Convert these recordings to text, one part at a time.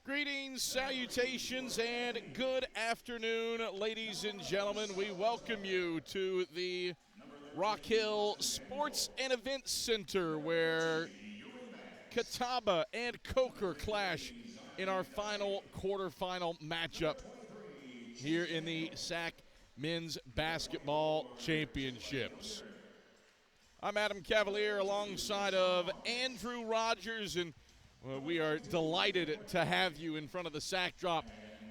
Greetings, salutations, and good afternoon, ladies and gentlemen. We welcome you to the Rock Hill Sports and Events Center, where Catawba and Coker clash in our final quarterfinal matchup here in the SAC Men's Basketball Championships. I'm Adam Cavalier alongside of Andrew Rogers, and we are delighted to have you in front of the SAC drop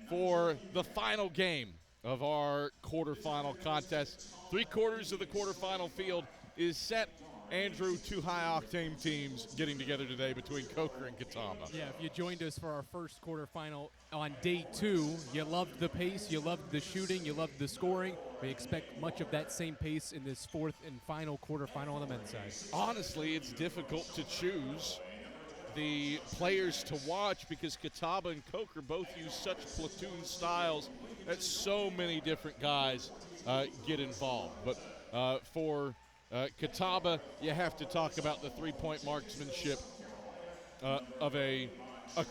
for the final game of our quarterfinal contest. 3/4 of the quarterfinal field is set. Andrew, two high-octane teams getting together today between Coker and Catawba. Yeah, if you joined us for our first quarterfinal on day 2, you loved the pace, you loved the shooting, you loved the scoring. We expect much of that same pace in this fourth and final quarterfinal on the men's side. Honestly, it's difficult to choose the players to watch because Catawba and Coker both use such platoon styles that so many different guys get involved. But for Catawba, you have to talk about the three-point marksmanship of a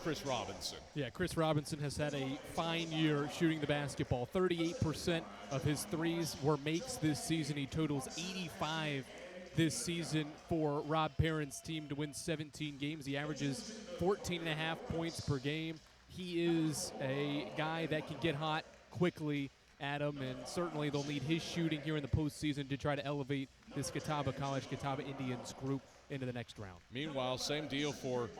Chris Robinson. Yeah, Chris Robinson has had a fine year shooting the basketball. 38% of his threes were makes this season. He totals 85 this season for Rob Perrin's team to win 17 games. He averages 14.5 points per game. He is a guy that can get hot quickly, Adam, and certainly they'll need his shooting here in the postseason to try to elevate this Catawba Indians group into the next round. Meanwhile, same deal for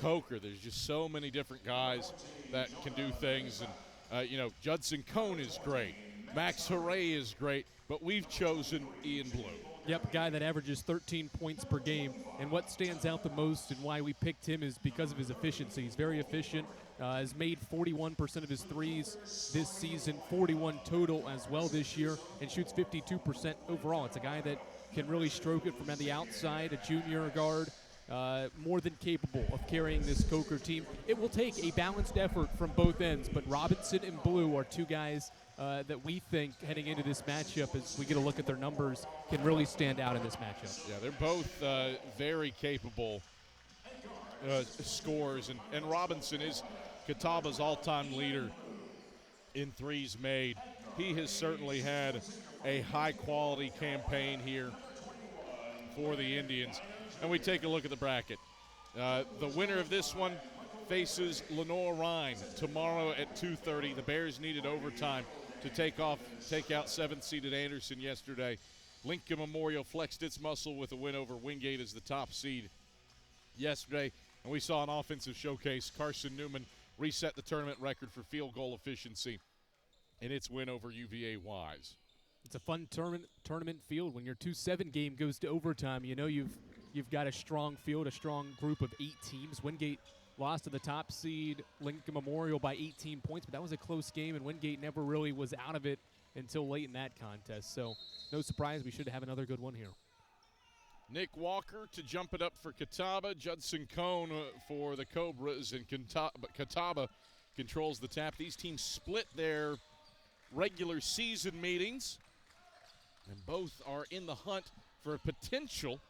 Coker. There's just so many different guys that can do things. And, Judson Cone is great. Max Hooray is great. But we've chosen Ian Blue. Yep, a guy that averages 13 points per game. And what stands out the most and why we picked him is because of his efficiency. He's very efficient, has made 41% of his threes this season, 41 total as well this year, and shoots 52% overall. It's a guy that can really stroke it from the outside, a junior guard, more than capable of carrying this Coker team. It will take a balanced effort from both ends, but Robinson and Blue are two guys that we think heading into this matchup, as we get a look at their numbers, can really stand out in this matchup. Yeah, they're both very capable scorers, and Robinson is Catawba's all-time leader in threes made. He has certainly had a high-quality campaign here for the Indians. And we take a look at the bracket. The winner of this one faces Lenore Rhine tomorrow at 2:30. The Bears needed overtime to take out 7th-seeded Anderson yesterday. Lincoln Memorial flexed its muscle with a win over Wingate as the top seed yesterday. And we saw an offensive showcase. Carson-Newman reset the tournament record for field goal efficiency in its win over UVA Wise. It's a fun tournament field. When your 2-7 game goes to overtime, you know you've got a strong field, a strong group of 8 teams. Wingate lost to the top seed Lincoln Memorial by 18 points, but that was a close game, and Wingate never really was out of it until late in that contest. So no surprise, we should have another good one here. Nick Walker to jump it up for Catawba. Judson Cone for the Cobras, and Catawba controls the tap. These teams split their regular season meetings, and both are in the hunt for a potential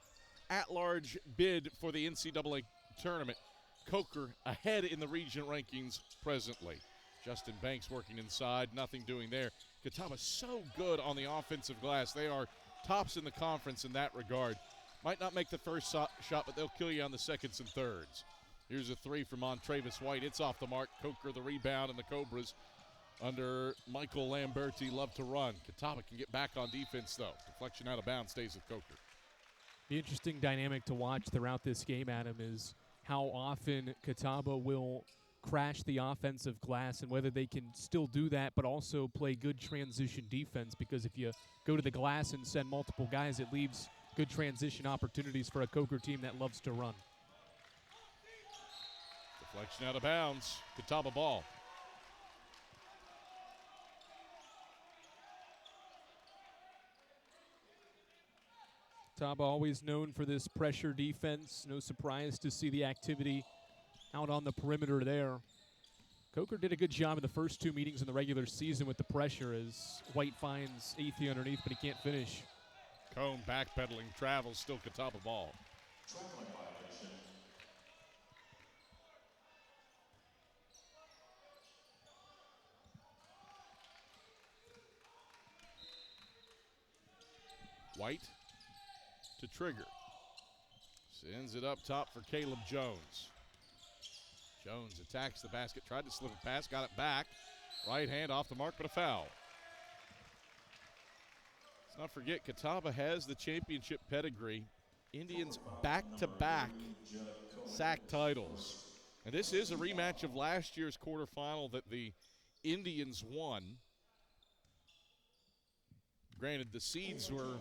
at-large bid for the NCAA tournament. Coker ahead in the region rankings presently. Justin Banks working inside, nothing doing there. Catawba so good on the offensive glass. They are tops in the conference in that regard. Might not make the first shot, but they'll kill you on the seconds and thirds. Here's a three from Montravis White. It's off the mark. Coker the rebound, and the Cobras under Michael Lamberti love to run. Catawba can get back on defense, though. Deflection out of bounds stays with Coker. The interesting dynamic to watch throughout this game, Adam, is how often Catawba will crash the offensive glass and whether they can still do that but also play good transition defense, because if you go to the glass and send multiple guys, it leaves good transition opportunities for a Coker team that loves to run. Deflection out of bounds. Catawba ball. Catawba always known for this pressure defense. No surprise to see the activity out on the perimeter there. Coker did a good job in the first 2 meetings in the regular season with the pressure, as White finds Athey underneath, but he can't finish. Cone backpedaling, travels, still Catawba ball. White to Trigger. Sends it up top for Caleb Jones. Jones attacks the basket, tried to slip a pass, got it back. Right hand off the mark, but a foul. Let's not forget, Catawba has the championship pedigree. Indians back-to-back SAC titles. And this is a rematch of last year's quarterfinal that the Indians won. Granted, the seeds were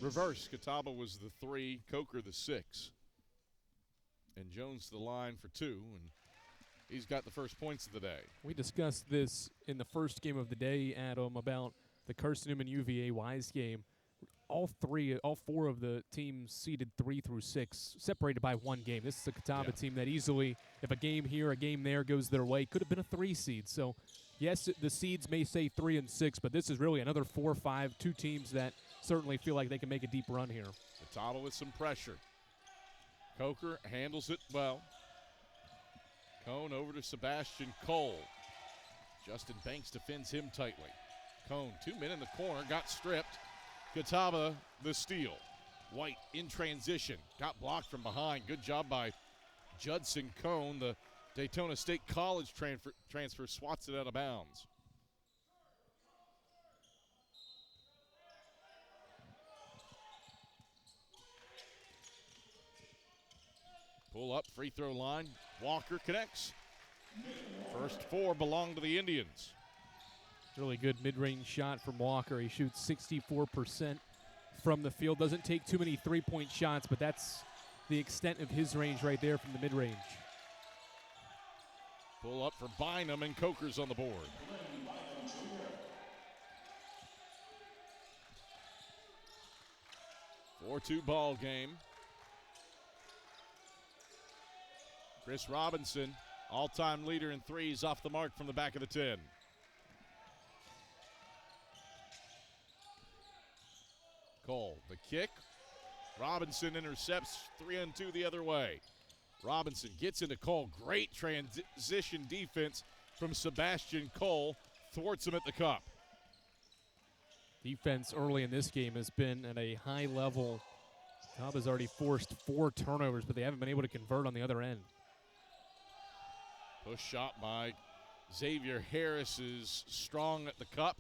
reversed. Catawba was the 3, Coker the 6. And Jones the line for 2, and he's got the first points of the day. We discussed this in the first game of the day, Adam, about the Carson-Newman UVA Wise game. All 4 of the teams seeded 3 through 6, separated by 1 game. This is a Catawba team that easily, if a game here, a game there goes their way, could have been a 3 seed. So, yes, the seeds may say 3 and 6, but this is really another 4 or 5, 2 teams that certainly feel like they can make a deep run here. Catawba with some pressure. Coker handles it well. Cone over to Sebastian Cole. Justin Banks defends him tightly. Cone, 2 men in the corner, got stripped. Catawba the steal. White in transition, got blocked from behind. Good job by Judson Cone. The Daytona State College transfer swats it out of bounds. Pull up, free throw line. Walker connects. First 4 belong to the Indians. Really good mid-range shot from Walker. He shoots 64% from the field. Doesn't take too many three-point shots, but that's the extent of his range right there from the mid-range. Pull up for Bynum, and Coker's on the board. Four-2 ball game. Chris Robinson, all-time leader in threes, off the mark from the back of the 10. Cole, the kick. Robinson intercepts, 3-on-2 the other way. Robinson gets into Cole. Great transition defense from Sebastian Cole. Thwarts him at the cup. Defense early in this game has been at a high level. Catawba's already forced 4 turnovers, but they haven't been able to convert on the other end. Push shot by Xavier Harris is strong at the cup.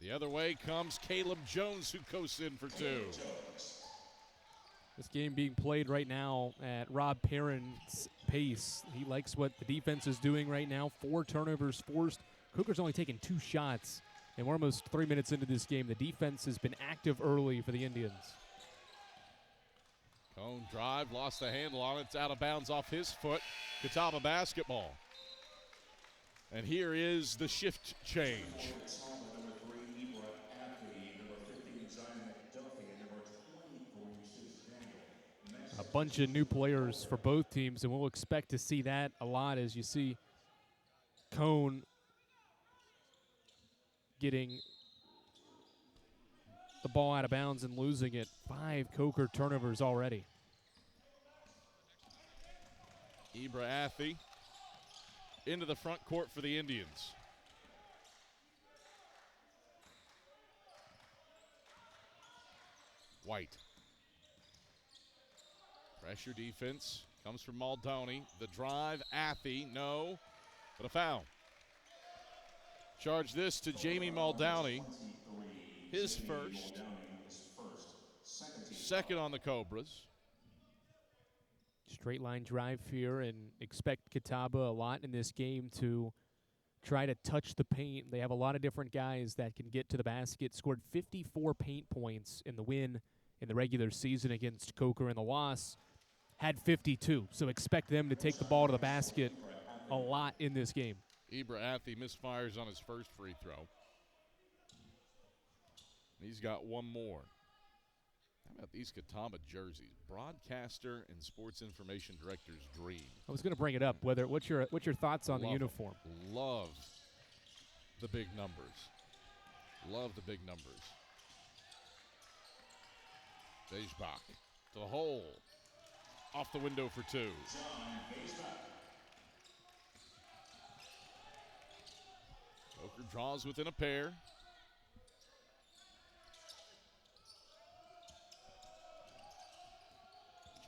The other way comes Caleb Jones, who coasts in for 2. This game being played right now at Rob Perrin's pace. He likes what the defense is doing right now. 4 turnovers forced. Coker's only taken 2 shots, and we're almost 3 minutes into this game. The defense has been active early for the Indians. Cone drive, lost the handle on it. It's out of bounds off his foot. Catawba basketball. And here is the shift change. A bunch of new players for both teams, and we'll expect to see that a lot as you see Cone getting the ball out of bounds and losing it. 5 Coker turnovers already. Ibra Athey into the front court for the Indians. White. Pressure defense comes from Maldoni. The drive, Athey, no, but a foul. Charge this to Jamie Maldoni. His first. Second on the Cobras. Straight line drive here, and expect Catawba a lot in this game to try to touch the paint. They have a lot of different guys that can get to the basket. Scored 54 paint points in the win in the regular season against Coker, and the loss had 52. So expect them to take the ball to the basket a lot in this game. Ibra Athey misfires on his first free throw. He's got one more. How about these Catawba jerseys? Broadcaster and sports information director's dream. I was going to bring it up. What's your thoughts on the uniform? Love the big numbers. Love the big numbers. Dejbach to the hole. Off the window for 2. Coker draws within a pair.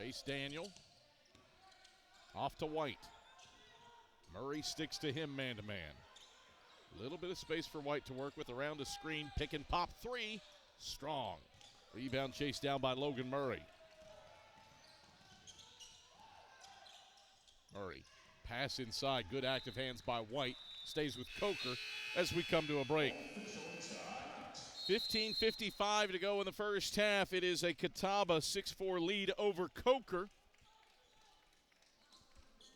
Chase Daniel. Off to White. Murray sticks to him man-to-man. A little bit of space for White to work with around the screen. Pick and pop three. Strong. Rebound chased down by Logan Murray. Murray. Pass inside. Good active hands by White. Stays with Coker as we come to a break. 15:55 to go in the first half. It is a Catawba 6-4 lead over Coker.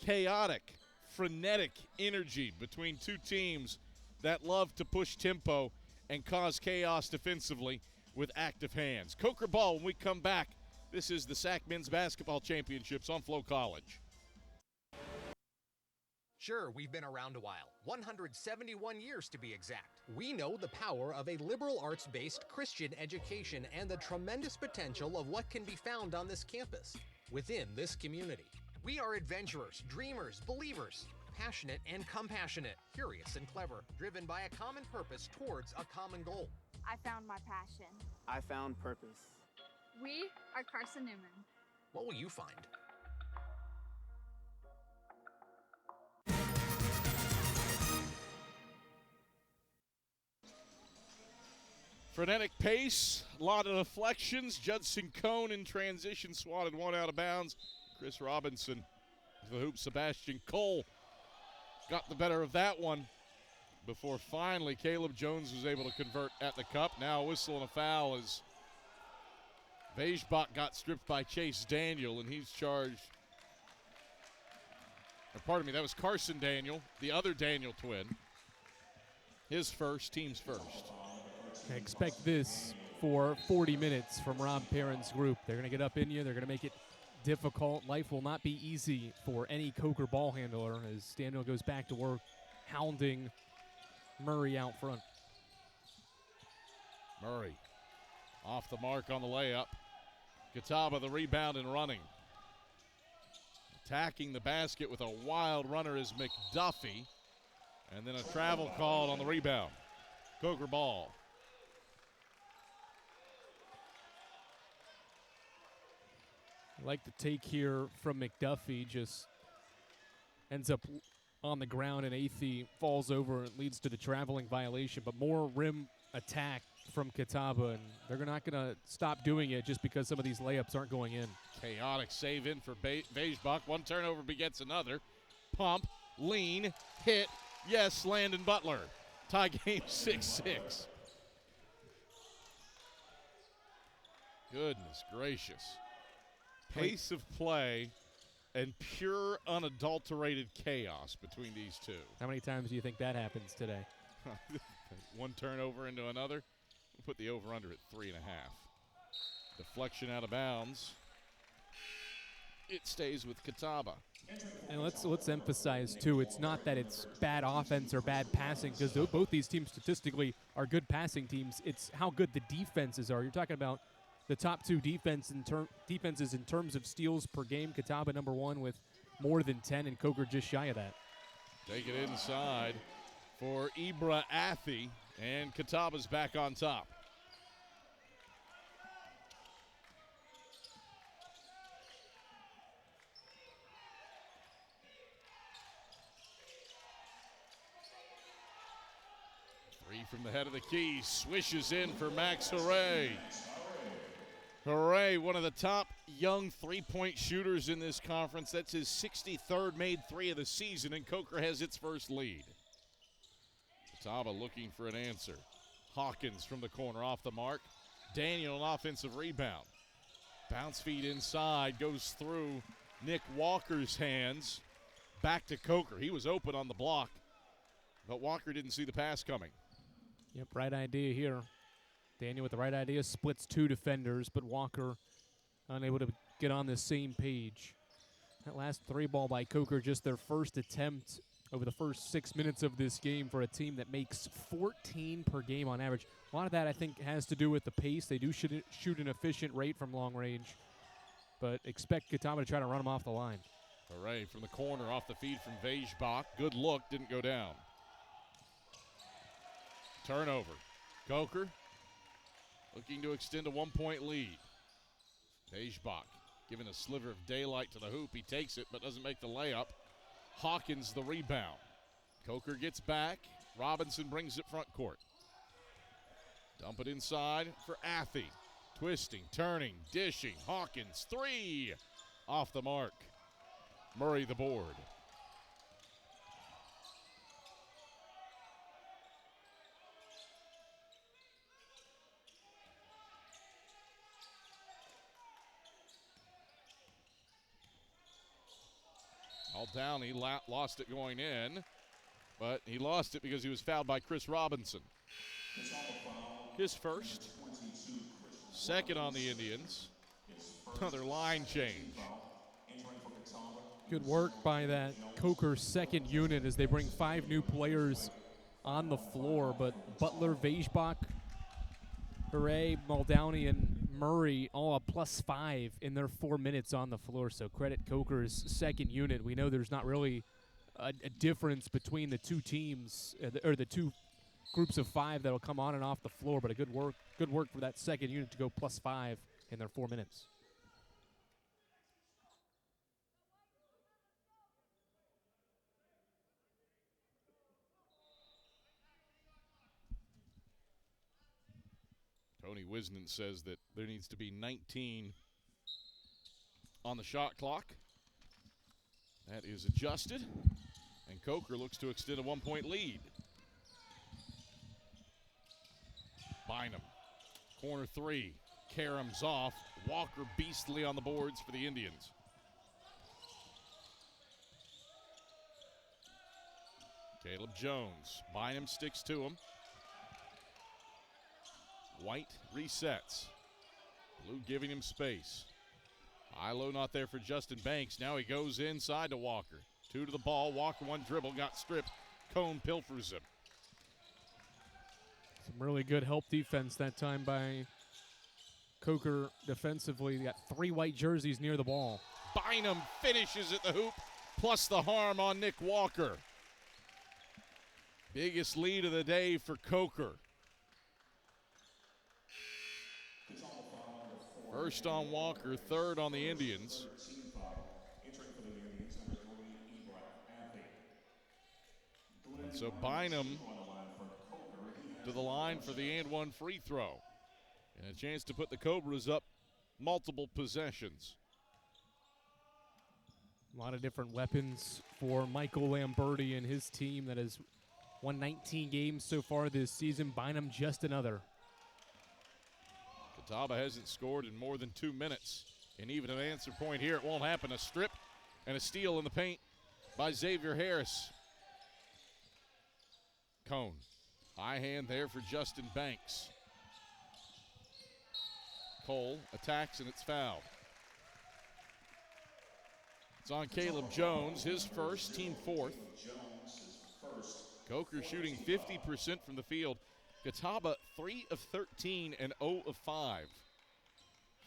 Chaotic, frenetic energy between two teams that love to push tempo and cause chaos defensively with active hands. Coker ball when we come back. This is the SAC Men's Basketball Championships on Flow College. Sure, we've been around a while, 171 years to be exact. We know the power of a liberal arts-based Christian education and the tremendous potential of what can be found on this campus, within this community. We are adventurers, dreamers, believers, passionate and compassionate, curious and clever, driven by a common purpose towards a common goal. I found my passion. I found purpose. We are Carson-Newman. What will you find? Frenetic pace, a lot of deflections. Judson Cone in transition swatted one out of bounds. Chris Robinson to the hoop. Sebastian Cole got the better of that one before finally Caleb Jones was able to convert at the cup. Now a whistle and a foul as Vejbach got stripped by Chase Daniel, and he's charged. Or pardon me, that was Carson Daniel, the other Daniel twin. His first, team's first. I expect this for 40 minutes from Rob Perrin's group. They're going to get up in you. They're going to make it difficult. Life will not be easy for any Coker ball handler as Daniel goes back to work, hounding Murray out front. Murray off the mark on the layup. Catawba the rebound and running. Attacking the basket with a wild runner is McDuffie. And then a travel called on the rebound. Coker ball. I like the take here from McDuffie, just ends up on the ground and Athey falls over and leads to the traveling violation, but more rim attack from Catawba, and they're not going to stop doing it just because some of these layups aren't going in. Chaotic save in for Vejbach. One turnover begets another. Pump, lean, hit. Yes, Landon Butler. Tie game 6-6. Goodness gracious. Pace of play and pure unadulterated chaos between these two. How many times do you think that happens today? One turnover into another. We'll put the over-under at 3.5. Deflection out of bounds. It stays with Catawba. And let's emphasize, too, it's not that it's bad offense or bad passing, because both these teams statistically are good passing teams. It's how good the defenses are. You're talking about the top two defenses in terms of steals per game. Catawba number one with more than 10, and Coker just shy of that. Take it inside for Ibra Athey, and Catawba's back on top. Three from the head of the key, swishes in for Max Hooray. Hooray, one of the top young three-point shooters in this conference. That's his 63rd made three of the season, and Coker has its first lead. Catawba looking for an answer. Hawkins from the corner off the mark. Daniel, an offensive rebound. Bounce feed inside, goes through Nick Walker's hands. Back to Coker. He was open on the block, but Walker didn't see the pass coming. Yep, right idea here. Daniel with the right idea, splits two defenders, but Walker unable to get on the same page. That last three ball by Coker, just their first attempt over the first 6 minutes of this game for a team that makes 14 per game on average. A lot of that, I think, has to do with the pace. They do shoot an efficient rate from long range, but expect Catawba to try to run them off the line. Hooray from the corner off the feed from Vejbach. Good look, didn't go down. Turnover. Coker looking to extend a 1-point lead. Vejbach Given a sliver of daylight to the hoop. He takes it but doesn't make the layup. Hawkins the rebound. Coker gets back. Robinson brings it front court. Dump it inside for Athey. Twisting, turning, dishing. Hawkins, three. Off the mark. Murray the board. All down, he lost it going in, but he lost it because he was fouled by Chris Robinson. His first, second on the Indians. Another line change. Good work by that Coker second unit as they bring 5 new players on the floor, but Butler, Vejbach, Hooray, Muldowney, and Murray all a +5 in their 4 minutes on the floor. So credit Coker's second unit. We know there's not really a difference between the two teams, or the two groups of 5 that'll come on and off the floor, but a good work for that second unit to go +5 in their 4 minutes. Tony Wisnan says that there needs to be 19 on the shot clock. That is adjusted, and Coker looks to extend a 1-point lead. Bynum, corner 3, Karam's off. Walker beastly on the boards for the Indians. Caleb Jones, Bynum sticks to him. White resets. Blue giving him space. High-low not there for Justin Banks. Now he goes inside to Walker. 2 to the ball. Walker 1 dribble. Got stripped. Cone pilfers him. Some really good help defense that time by Coker defensively. They got 3 white jerseys near the ball. Bynum finishes at the hoop, plus the harm on Nick Walker. Biggest lead of the day for Coker. First on Walker, third on the Indians. And so Bynum to the line for the and one free throw. And a chance to put the Cobras up multiple possessions. A lot of different weapons for Michael Lamberti and his team that has won 19 games so far this season. Bynum just another. Catawba hasn't scored in more than 2 minutes. And even an answer point here, it won't happen. A strip and a steal in the paint by Xavier Harris. Cone. High hand there for Justin Banks. Cole attacks and it's fouled. It's on Caleb Jones, his first, team fourth. Coker shooting 50% from the field. Catawba 3 of 13 and 0 of 5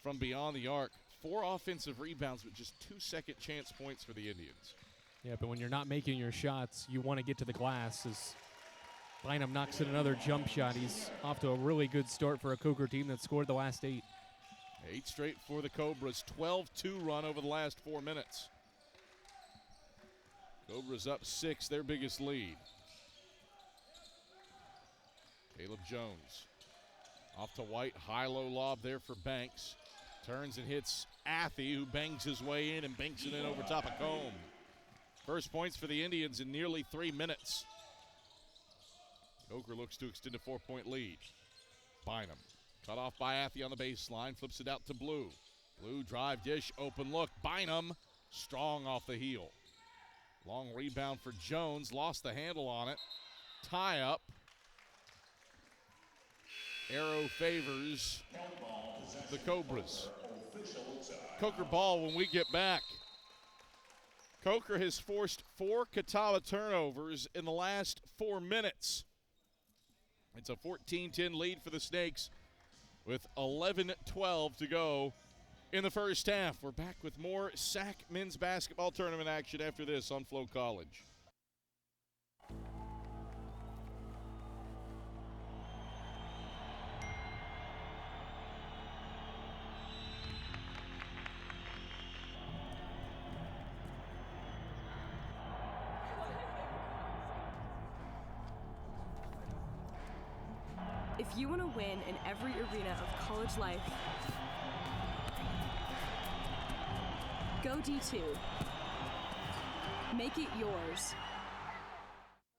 from beyond the arc. 4 offensive rebounds with just 2 second chance points for the Indians. Yeah, but when you're not making your shots, you want to get to the glass. As Bynum knocks in another jump shot, he's off to a really good start for a Coker team that scored the last 8. 8 straight for the Cobras, 12-2 run over the last 4 minutes. Cobras up 6, their biggest lead. Caleb Jones off to White, high-low lob there for Banks. Turns and hits Athey, who bangs his way in and banks it in over top of Combe. First points for the Indians in nearly 3 minutes. Coker looks to extend a 4-point lead. Bynum cut off by Athey on the baseline, flips it out to Blue. Blue drive dish, open look. Bynum strong off the heel. Long rebound for Jones, lost the handle on it. Tie up. Arrow favors the Cobras. Coker ball when we get back. Coker has forced 4 Catawba turnovers in the last 4 minutes. It's a 14-10 lead for the Snakes with 11-12 to go in the first half. We're back with more SAC men's basketball tournament action after this on Flow College. If you want to win in every arena of college life, go D2. Make it yours.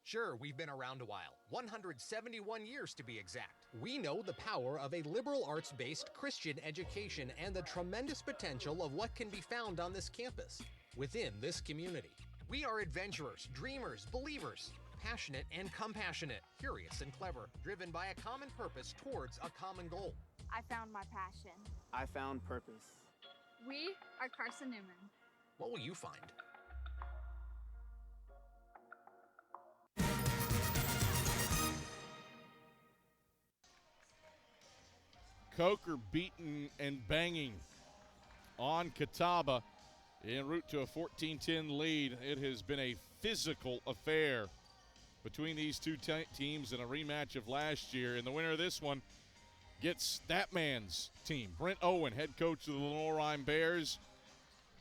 Sure, we've been around a while, 171 years to be exact. We know the power of a liberal arts-based Christian education and the tremendous potential of what can be found on this campus, within this community. We are adventurers, dreamers, believers, passionate and compassionate, curious and clever, driven by a common purpose towards a common goal. I found my passion. I found purpose. We are Carson-Newman. What will you find? Coker beating and banging on Catawba en route to a 14-10 lead. It has been a physical affair between these two teams in a rematch of last year. And the winner of this one gets that man's team. Brent Owen, head coach of the Lenore Bears.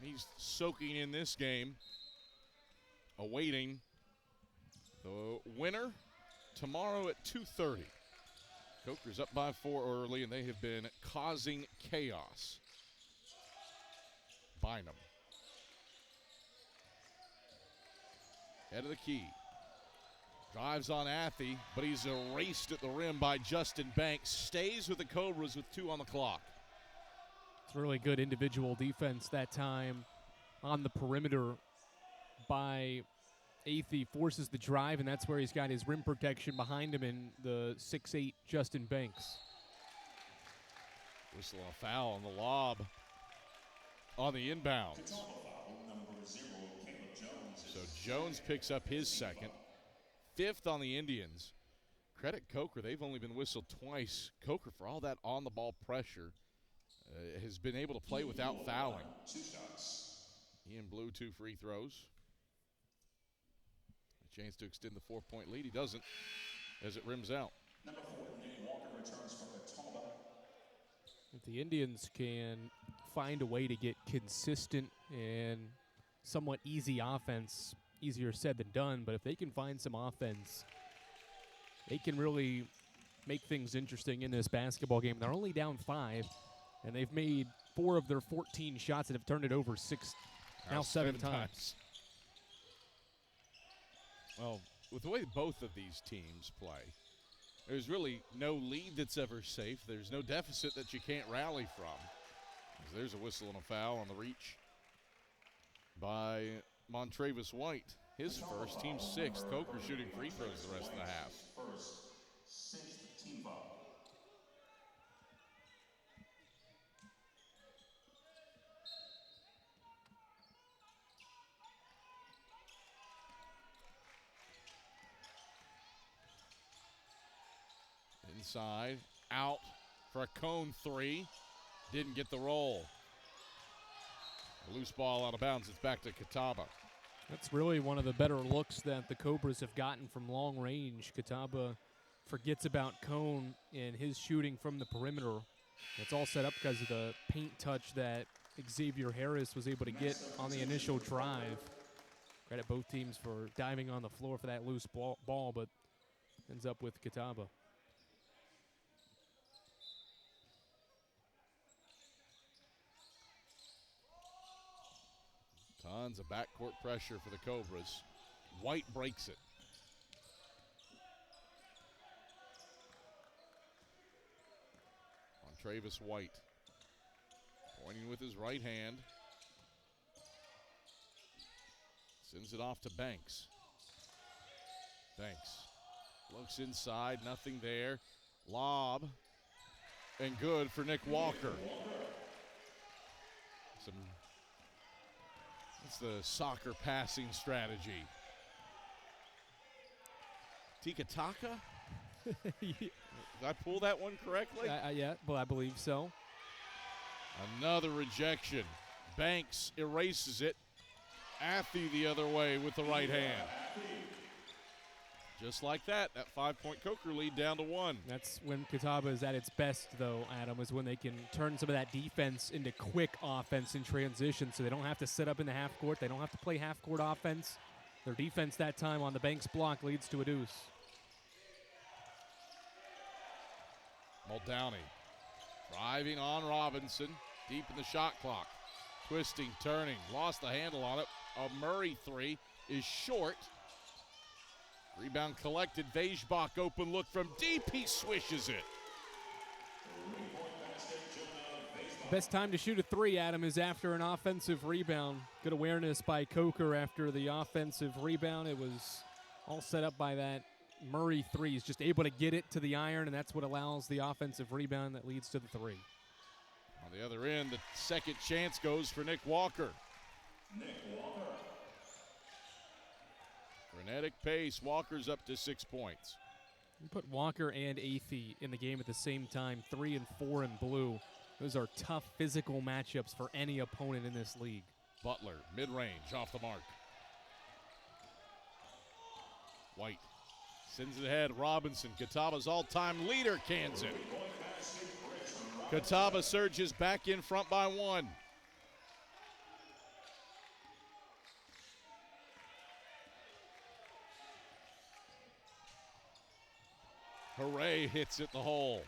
He's soaking in this game, awaiting the winner tomorrow at 2:30. Coker's up by 4 early, and they have been causing chaos. Bynum. Head of the key. Drives on Athey, but he's erased at the rim by Justin Banks. Stays with the Cobras with 2 on the clock. It's really good individual defense that time on the perimeter by Athey. Forces the drive, and that's where he's got his rim protection behind him in the 6'8" Justin Banks. Whistle a foul on the lob on the inbounds. So Jones picks up his second. 5th on the Indians. Credit Coker, they've only been whistled twice. Coker, for all that on-the-ball pressure, has been able to play without fouling. Ian Blue, 2 free throws. A chance to extend the 4-point lead. He doesn't as it rims out. Number 4, Nate Walker returns from Catawba. If the Indians can find a way to get consistent and somewhat easy offense, easier said than done, but if they can find some offense, they can really make things interesting in this basketball game. They're only down 5, and they've made 4 of their 14 shots and have turned it over 7 times. Well, with the way both of these teams play, there's really no lead that's ever safe. There's no deficit that you can't rally from. There's a whistle and a foul on the reach by Montravis White. His first, team 6th. Coker shooting free throws the rest of the half. First, 6th team foul. Inside, out for a cone 3. Didn't get the roll. A loose ball out of bounds. It's back to Catawba. That's really one of the better looks that the Cobras have gotten from long range. Catawba forgets about Cone and his shooting from the perimeter. It's all set up because of the paint touch that Xavier Harris was able to get on the initial drive. Credit both teams for diving on the floor for that loose ball, but ends up with Catawba. Tons of backcourt pressure for the Cobras. White breaks it. On Travis White. Pointing with his right hand. Sends it off to Banks. Banks looks inside, nothing there. Lob. And good for Nick Walker. That's the soccer passing strategy. Tika Taka? Did I pull that one correctly? Yeah, well, I believe so. Another rejection. Banks erases it. Athey the other way with the right hand. Just like that 5-point Coker lead down to 1. That's when Catawba is at its best, though, Adam, is when they can turn some of that defense into quick offense in transition so they don't have to sit up in the half court. They don't have to play half-court offense. Their defense that time on the Banks block leads to a deuce. Muldowney driving on Robinson, deep in the shot clock. Twisting, turning, lost the handle on it. A Murray three is short. Rebound collected. Vejbach open look from deep. He swishes it. Best time to shoot a three, Adam, is after an offensive rebound. Good awareness by Coker after the offensive rebound. It was all set up by that Murray three. He's just able to get it to the iron, and that's what allows the offensive rebound that leads to the three. On the other end, the second chance goes for Nick Walker. Frenetic pace. Walker's up to 6 points. You put Walker and Athey in the game at the same time, 3 and 4 in blue. Those are tough physical matchups for any opponent in this league. Butler, mid-range, off the mark. White sends it ahead. Robinson, Catawba's all-time leader, cans it. Catawba surges back in front by 1. Hooray hits it the hole.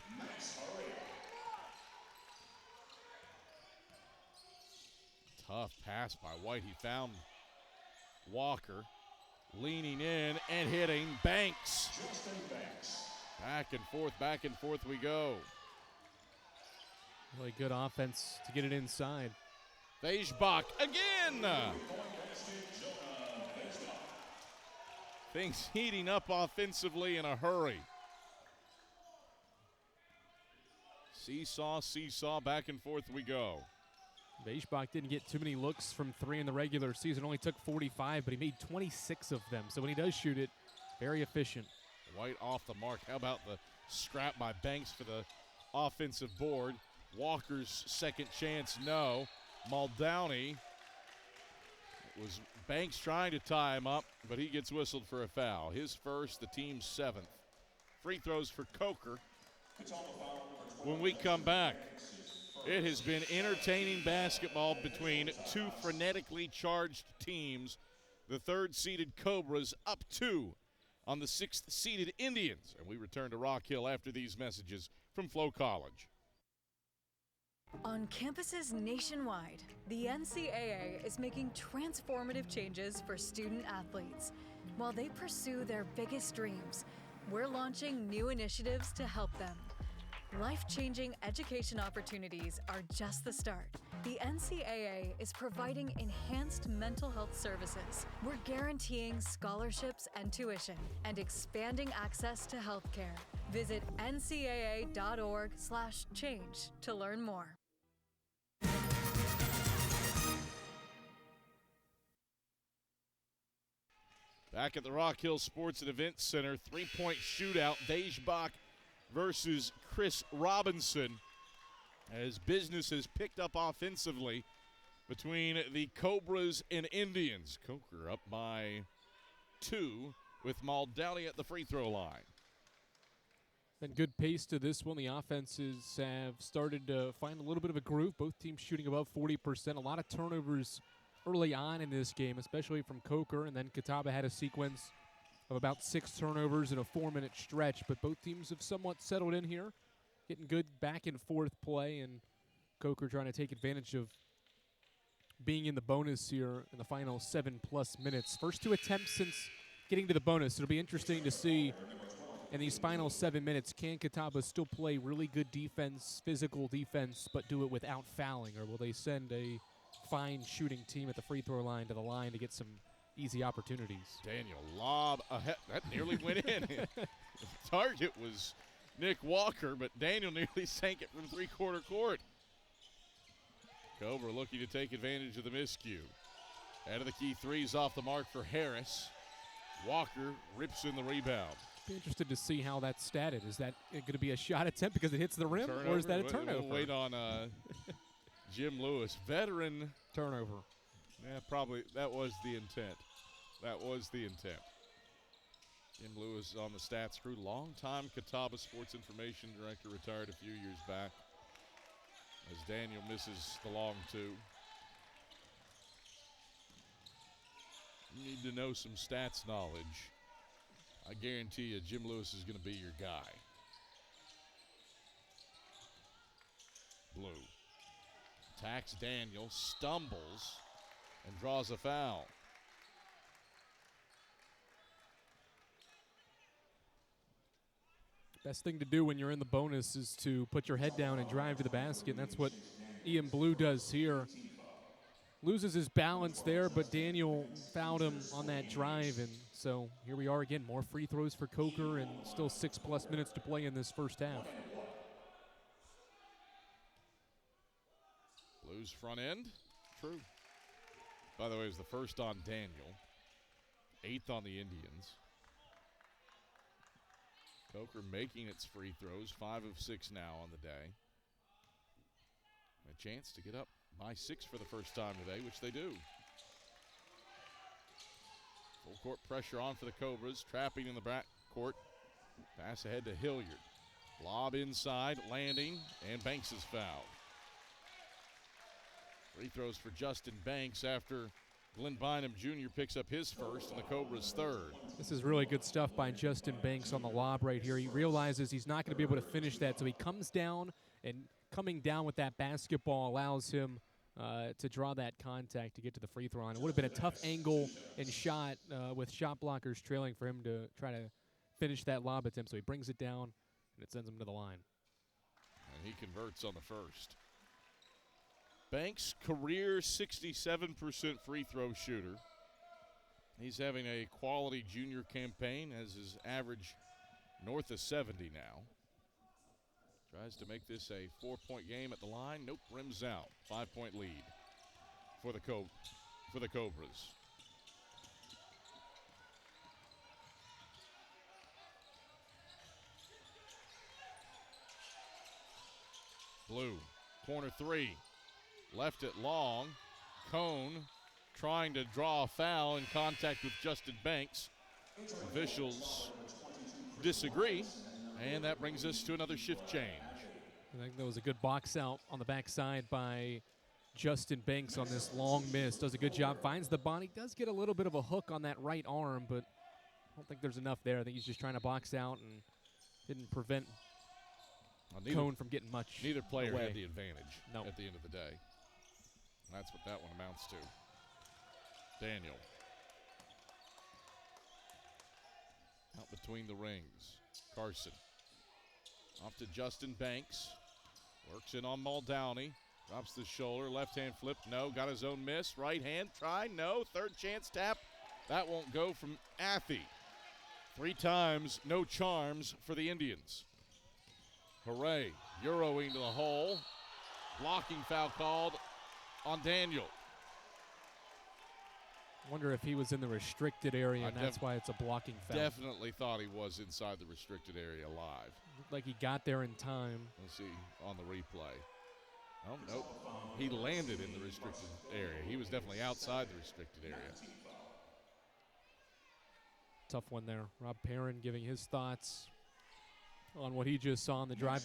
Tough pass by White. He found Walker leaning in and hitting Banks. Back and forth we go. Really good offense to get it inside. Vejbach again. Things heating up offensively in a hurry. Seesaw, back and forth we go. Vejbach didn't get too many looks from 3 in the regular season. Only took 45, but he made 26 of them. So when he does shoot it, very efficient. White off the mark. How about the scrap by Banks for the offensive board? Walker's second chance, no. Muldowney. It was Banks trying to tie him up, but he gets whistled for a foul. His first, the team's 7th. Free throws for Coker. When we come back, it has been entertaining basketball between two frenetically charged teams. The third-seeded Cobras up 2 on the 6th-seeded Indians. And we return to Rock Hill after these messages from Flow College. On campuses nationwide, the NCAA is making transformative changes for student athletes. While they pursue their biggest dreams, we're launching new initiatives to help them. Life-changing education opportunities are just the start. The NCAA is providing enhanced mental health services. We're guaranteeing scholarships and tuition and expanding access to healthcare. Visit ncaa.org/change to learn more. Back at the Rock Hill Sports and Events Center, 3-point shootout, Vejbach versus Chris Robinson, as business has picked up offensively between the Cobras and Indians. Coker up by 2 with Muldowney at the free throw line. Been good pace to this one. The offenses have started to find a little bit of a groove. Both teams shooting above 40%. A lot of turnovers early on in this game, especially from Coker, and then Catawba had a sequence of about 6 turnovers in a 4-minute stretch, but both teams have somewhat settled in here, getting good back and forth play, and Coker trying to take advantage of being in the bonus here in the final 7+ minutes. First 2 attempts since getting to the bonus. It'll be interesting to see in these final 7 minutes, can Catawba still play really good defense, physical defense, but do it without fouling, or will they send a fine shooting team at the free throw line to the line to get some easy opportunities? Daniel lob ahead. That nearly went in. The target was Nick Walker, but Daniel nearly sank it from three-quarter court. Cobra looking to take advantage of the miscue. Out of the key threes off the mark for Harris. Walker rips in the rebound. Be interested to see how that's statted. Is that going to be a shot attempt because it hits the rim, or is that a turnover? We'll wait on Jim Lewis, veteran. Turnover. Yeah, probably. That was the intent. Jim Lewis on the stats crew. Longtime Catawba sports information director, retired a few years back. As Daniel misses the long 2. You need to know some stats knowledge. I guarantee you Jim Lewis is going to be your guy. Attacks Daniel, stumbles, and draws a foul. Best thing to do when you're in the bonus is to put your head down and drive to the basket, and that's what Ian Blue does here. Loses his balance there, but Daniel fouled him on that drive, and so here we are again. More free throws for Coker and still 6+ minutes to play in this first half. Blues front end, true. By the way, it was the first on Daniel, 8th on the Indians. Coker making its free throws, 5 of 6 now on the day. A chance to get up by 6 for the first time today, which they do. Full court pressure on for the Cobras, trapping in the back court. Pass ahead to Hilliard. Lob inside, landing, and Banks is fouled. Free throws for Justin Banks after Glenn Bynum Jr. picks up his first and the Cobras' third. This is really good stuff by Justin Banks on the lob right here. He realizes he's not going to be able to finish that, so he comes down, and coming down with that basketball allows him to draw that contact to get to the free throw line. It would have been a tough angle and shot with shot blockers trailing for him to try to finish that lob attempt, so he brings it down, and it sends him to the line. And he converts on the first. Banks, career 67% free throw shooter. He's having a quality junior campaign as his average north of 70 now. Tries to make this a 4-point game at the line. Nope, rims out. 5-point lead for the Cobras. Blue, corner three. Left it long. Cone trying to draw a foul in contact with Justin Banks. Officials disagree, and that brings us to another shift change. I think that was a good box out on the backside by Justin Banks on this long miss. Does a good job, finds the body, does get a little bit of a hook on that right arm, but I don't think there's enough there. I think he's just trying to box out and didn't prevent Cone from getting much. Neither player away. had the advantage No. at the end of the day. And that's what that one amounts to. Daniel. Out between the rings. Carson. Off to Justin Banks. Works in on Muldowney. Drops the shoulder. Left hand flip. No. Got his own miss. Right hand. Try. No. Third chance tap. That won't go from Athey. 3 times. No charms for the Indians. Hooray. Euroing to the hole. Blocking foul called on Daniel. Wonder if he was in the restricted area, and that's why it's a blocking foul. Definitely thought he was inside the restricted area live. Looked like he got there in time. Let's see on the replay. Oh, nope. He landed in the restricted area. He was definitely outside the restricted area. Tough one there. Rob Perrin giving his thoughts on what he just saw on the drive.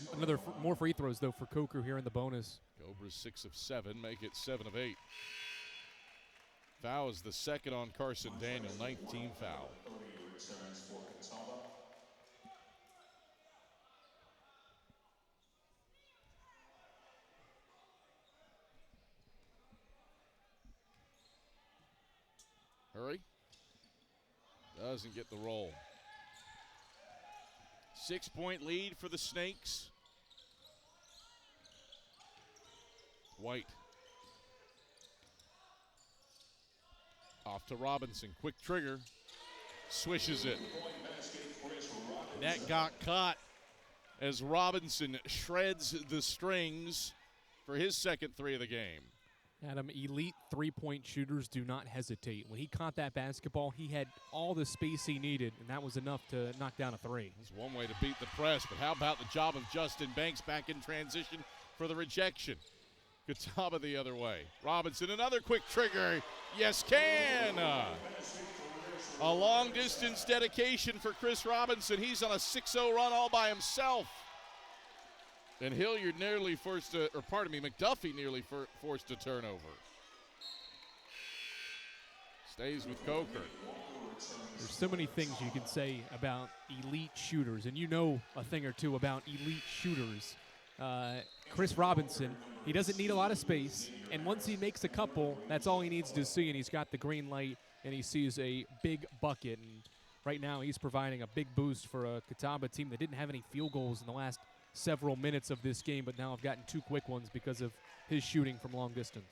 More free throws, though, for Coker here in the bonus. Cobras 6 of 7, make it 7 of 8. Foul is the second on Carson Daniel, 19 foul. Hurry. Doesn't get the roll. 6-point lead for the Snakes. White. Off to Robinson. Quick trigger. Swishes it. Net got caught as Robinson shreds the strings for his second 3 of the game. Adam, elite three-point shooters do not hesitate. When he caught that basketball, he had all the space he needed, and that was enough to knock down a 3. That's one way to beat the press, but how about the job of Justin Banks back in transition for the rejection? Catawba the other way. Robinson, another quick trigger. Yes, can. A long-distance dedication for Chris Robinson. He's on a 6-0 run all by himself. And Hilliard nearly forced to, or pardon me, McDuffie nearly forced a turnover. Stays with Coker. There's so many things you can say about elite shooters, and you know a thing or two about elite shooters. Chris Robinson He doesn't need a lot of space, and once he makes a couple, that's all he needs to see, and he's got the green light, and he sees a big bucket. And right now he's providing a big boost for a Catawba team that didn't have any field goals in the last several minutes of this game, but now have gotten 2 quick ones because of his shooting from long distance.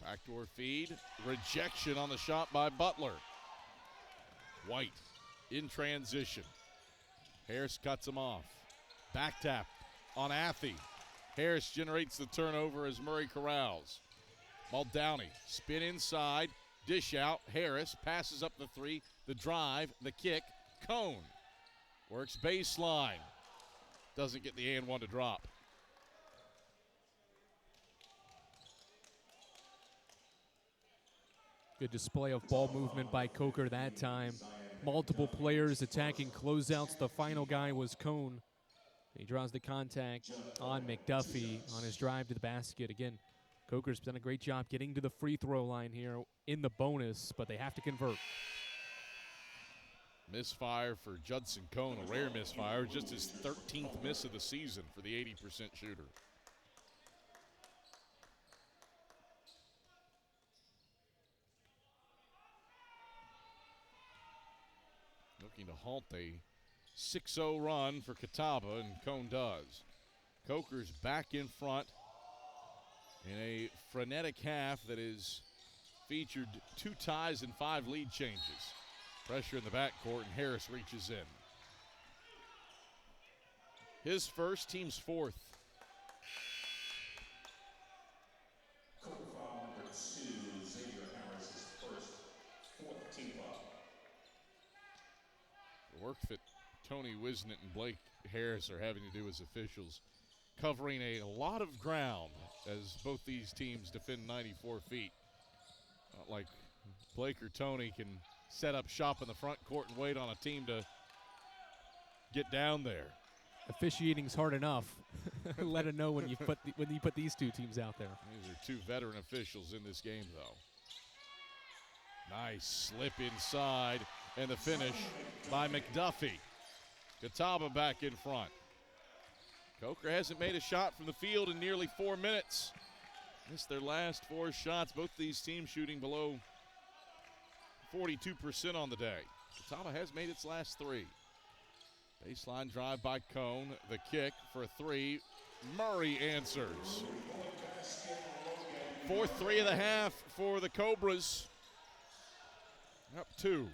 Backdoor feed, rejection on the shot by Butler. White in transition. Harris cuts him off. Back tap on Athey. Harris generates the turnover as Murray corrals. Muldowney, spin inside, dish out. Harris passes up the 3, the drive, the kick. Cone works baseline. Doesn't get the and one to drop. Good display of ball movement by Coker that time. Multiple players attacking closeouts. The final guy was Cone. He draws the contact on McDuffie on his drive to the basket. Again, Coker's done a great job getting to the free throw line here in the bonus, but they have to convert. Misfire for Judson Cone, a rare misfire, just his 13th miss of the season for the 80% shooter. Looking to halt a 6-0 run for Catawba, and Cone does. Coker's back in front in a frenetic half that has featured 2 ties and 5 lead changes. Pressure in the backcourt, and Harris reaches in. His first, team's 4th. Coker foul number 2, Xavier Harris' first, 4th team foul. The work that Tony Wisnett and Blake Harris are having to do as officials, covering a lot of ground as both these teams defend 94 feet. Not like Blake or Tony can set up shop in the front court and wait on a team to get down there. Officiating's hard enough. Let it know when you put these 2 teams out there. These are 2 veteran officials in this game, though. Nice slip inside, and the finish by McDuffie. Catawba back in front. Coker hasn't made a shot from the field in nearly 4 minutes. Missed their last 4 shots. Both these teams shooting below 42% on the day. Catawba has made its last 3. Baseline drive by Cone. The kick for 3. Murray answers. 4th 3 of the half for the Cobras. Up 2.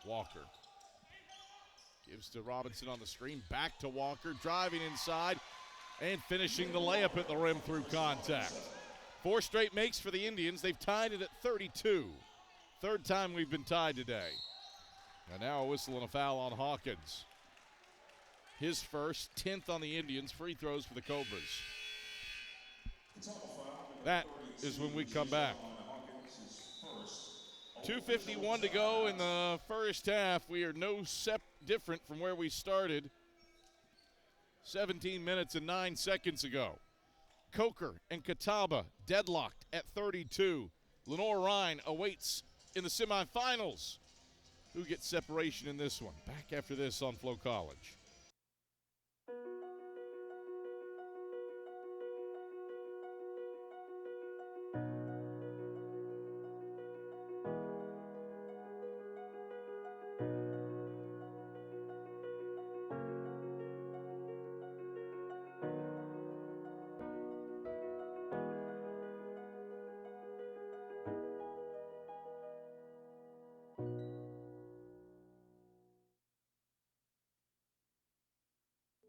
Walker gives to Robinson on the screen. Back to Walker, driving inside and finishing the layup at the rim through contact. 4 straight makes for the Indians. They've tied it at 32. 3rd time we've been tied today. And now a whistle and a foul on Hawkins. His first, 10th on the Indians. Free throws for the Cobras. That is when we come back. 2:51 to go in the first half. We are no different from where we started 17 minutes and 9 seconds ago. Coker and Catawba deadlocked at 32. Lenore Rhine awaits in the semifinals. Who gets separation in this one? Back after this on Flow College.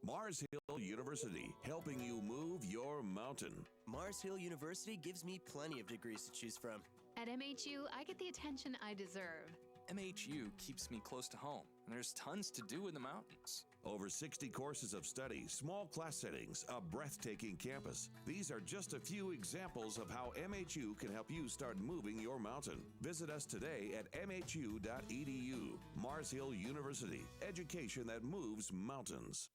Mars Hill University, helping you move your mountain. Mars Hill University gives me plenty of degrees to choose from. At MHU, I get the attention I deserve. MHU keeps me close to home, and there's tons to do in the mountains. Over 60 courses of study, small class settings, a breathtaking campus. These are just a few examples of how MHU can help you start moving your mountain. Visit us today at mhu.edu. Mars Hill University, education that moves mountains.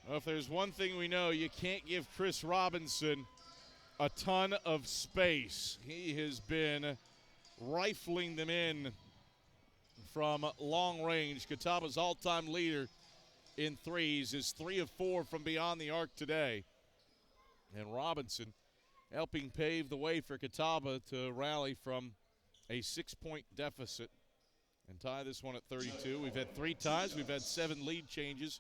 Well, if there's one thing we know, you can't give Chris Robinson a ton of space. He has been rifling them in from long range. Catawba's all-time leader in threes is 3 of 4 from beyond the arc today. And Robinson helping pave the way for Catawba to rally from a 6-point deficit and tie this one at 32. We've had 3 ties. We've had 7 lead changes.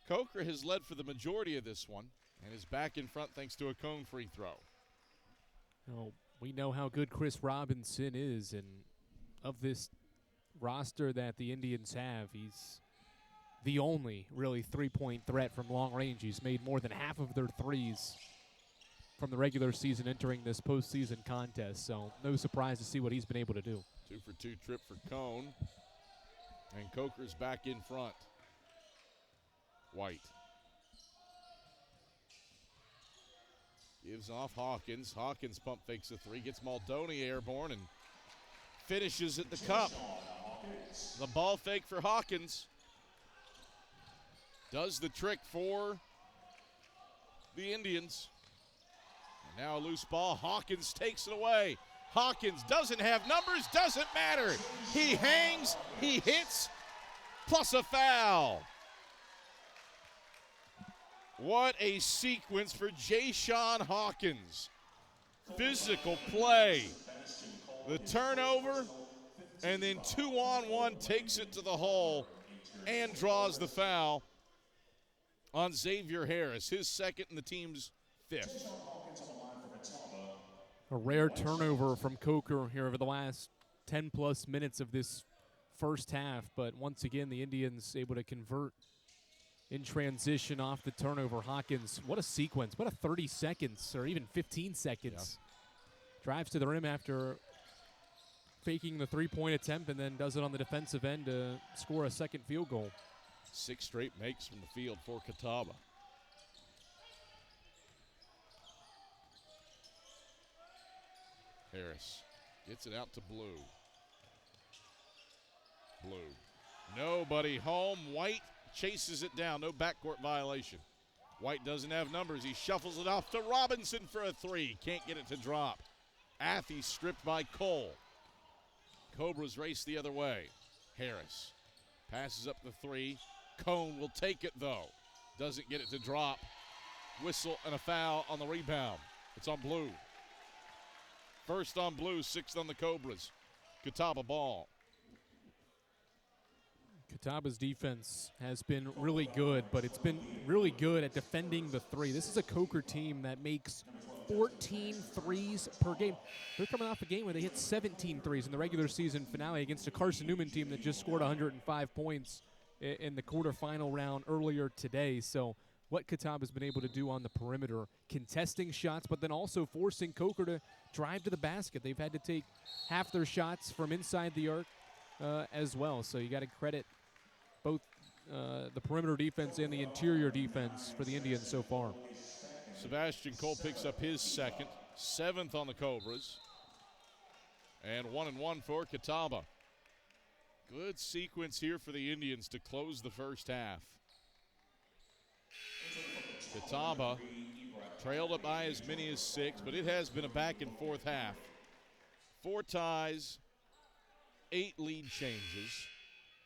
Coker has led for the majority of this one and is back in front thanks to a cone free throw. Oh, we know how good Chris Robinson is, and of this roster that the Indians have, he's the only really three-point threat from long range. He's made more than half of their threes from the regular season entering this postseason contest, so no surprise to see what he's been able to do. 2 for 2 trip for Cone, and Coker's back in front. White gives off Hawkins. Hawkins pump fakes a 3, gets Maldoni airborne, and finishes at the cup. The ball fake for Hawkins does the trick for the Indians. And now a loose ball. Hawkins takes it away. Hawkins doesn't have numbers, doesn't matter. He hangs, he hits, plus a foul. What a sequence for Jayshawn Hawkins. Physical play. The turnover, and then 2-on-1 takes it to the hole and draws the foul on Xavier Harris, his second and the team's 5th. A rare turnover from Coker here over the last 10-plus minutes of this first half, but once again the Indians able to convert in transition off the turnover. Hawkins, what a sequence, what a 30 seconds or even 15 seconds. Yeah. Drives to the rim after faking the three-point attempt and then does it on the defensive end to score a second field goal. 6 straight makes from the field for Catawba. Harris gets it out to Blue. Nobody home. White chases it down. No backcourt violation. White doesn't have numbers. He shuffles it off to Robinson for a 3. Can't get it to drop. Athey stripped by Cole. Cobras race the other way. Harris passes up the 3. Cone will take it, though. Doesn't get it to drop. Whistle and a foul on the rebound. It's on Blue. First on Blue, 6th on the Cobras. Catawba ball. Catawba's defense has been really good, but it's been really good at defending the 3. This is a Coker team that makes 14 threes per game. They're coming off a game where they hit 17 threes in the regular season finale against a Carson-Newman team that just scored 105 points in the quarterfinal round earlier today. So what Catawba's been able to do on the perimeter, contesting shots, but then also forcing Coker to drive to the basket. They've had to take half their shots from inside the arc as well. So you got to credit both the perimeter defense and the interior defense for the Indians so far. Sebastian Cole picks up his second, 7th on the Cobras, and 1-1 for Catawba. Good sequence here for the Indians to close the first half. Catawba trailed up by as many as 6, but it has been a back and forth half. 4 ties, 8 lead changes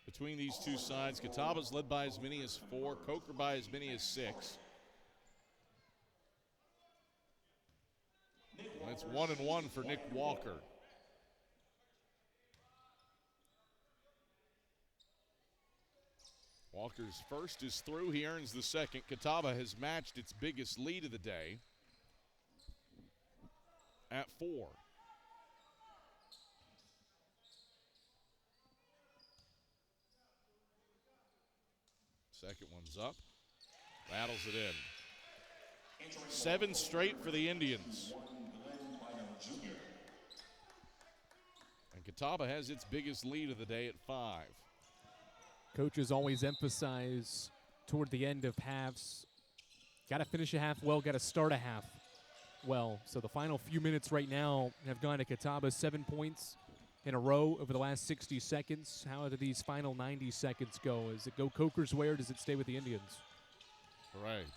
between these two sides. Catawba's led by as many as 4, Coker by as many as 6. And it's 1-1 for Nick Walker. Walker's first is through. He earns the second. Catawba has matched its biggest lead of the day at 4. Second one's up. Rattles it in. 7 straight for the Indians. And Catawba has its biggest lead of the day at 5. Coaches always emphasize toward the end of halves, got to finish a half well, got to start a half well. So the final few minutes right now have gone to Catawba. 7 points in a row over the last 60 seconds. How do these final 90 seconds go? Does it go Coker's way or does it stay with the Indians? Right.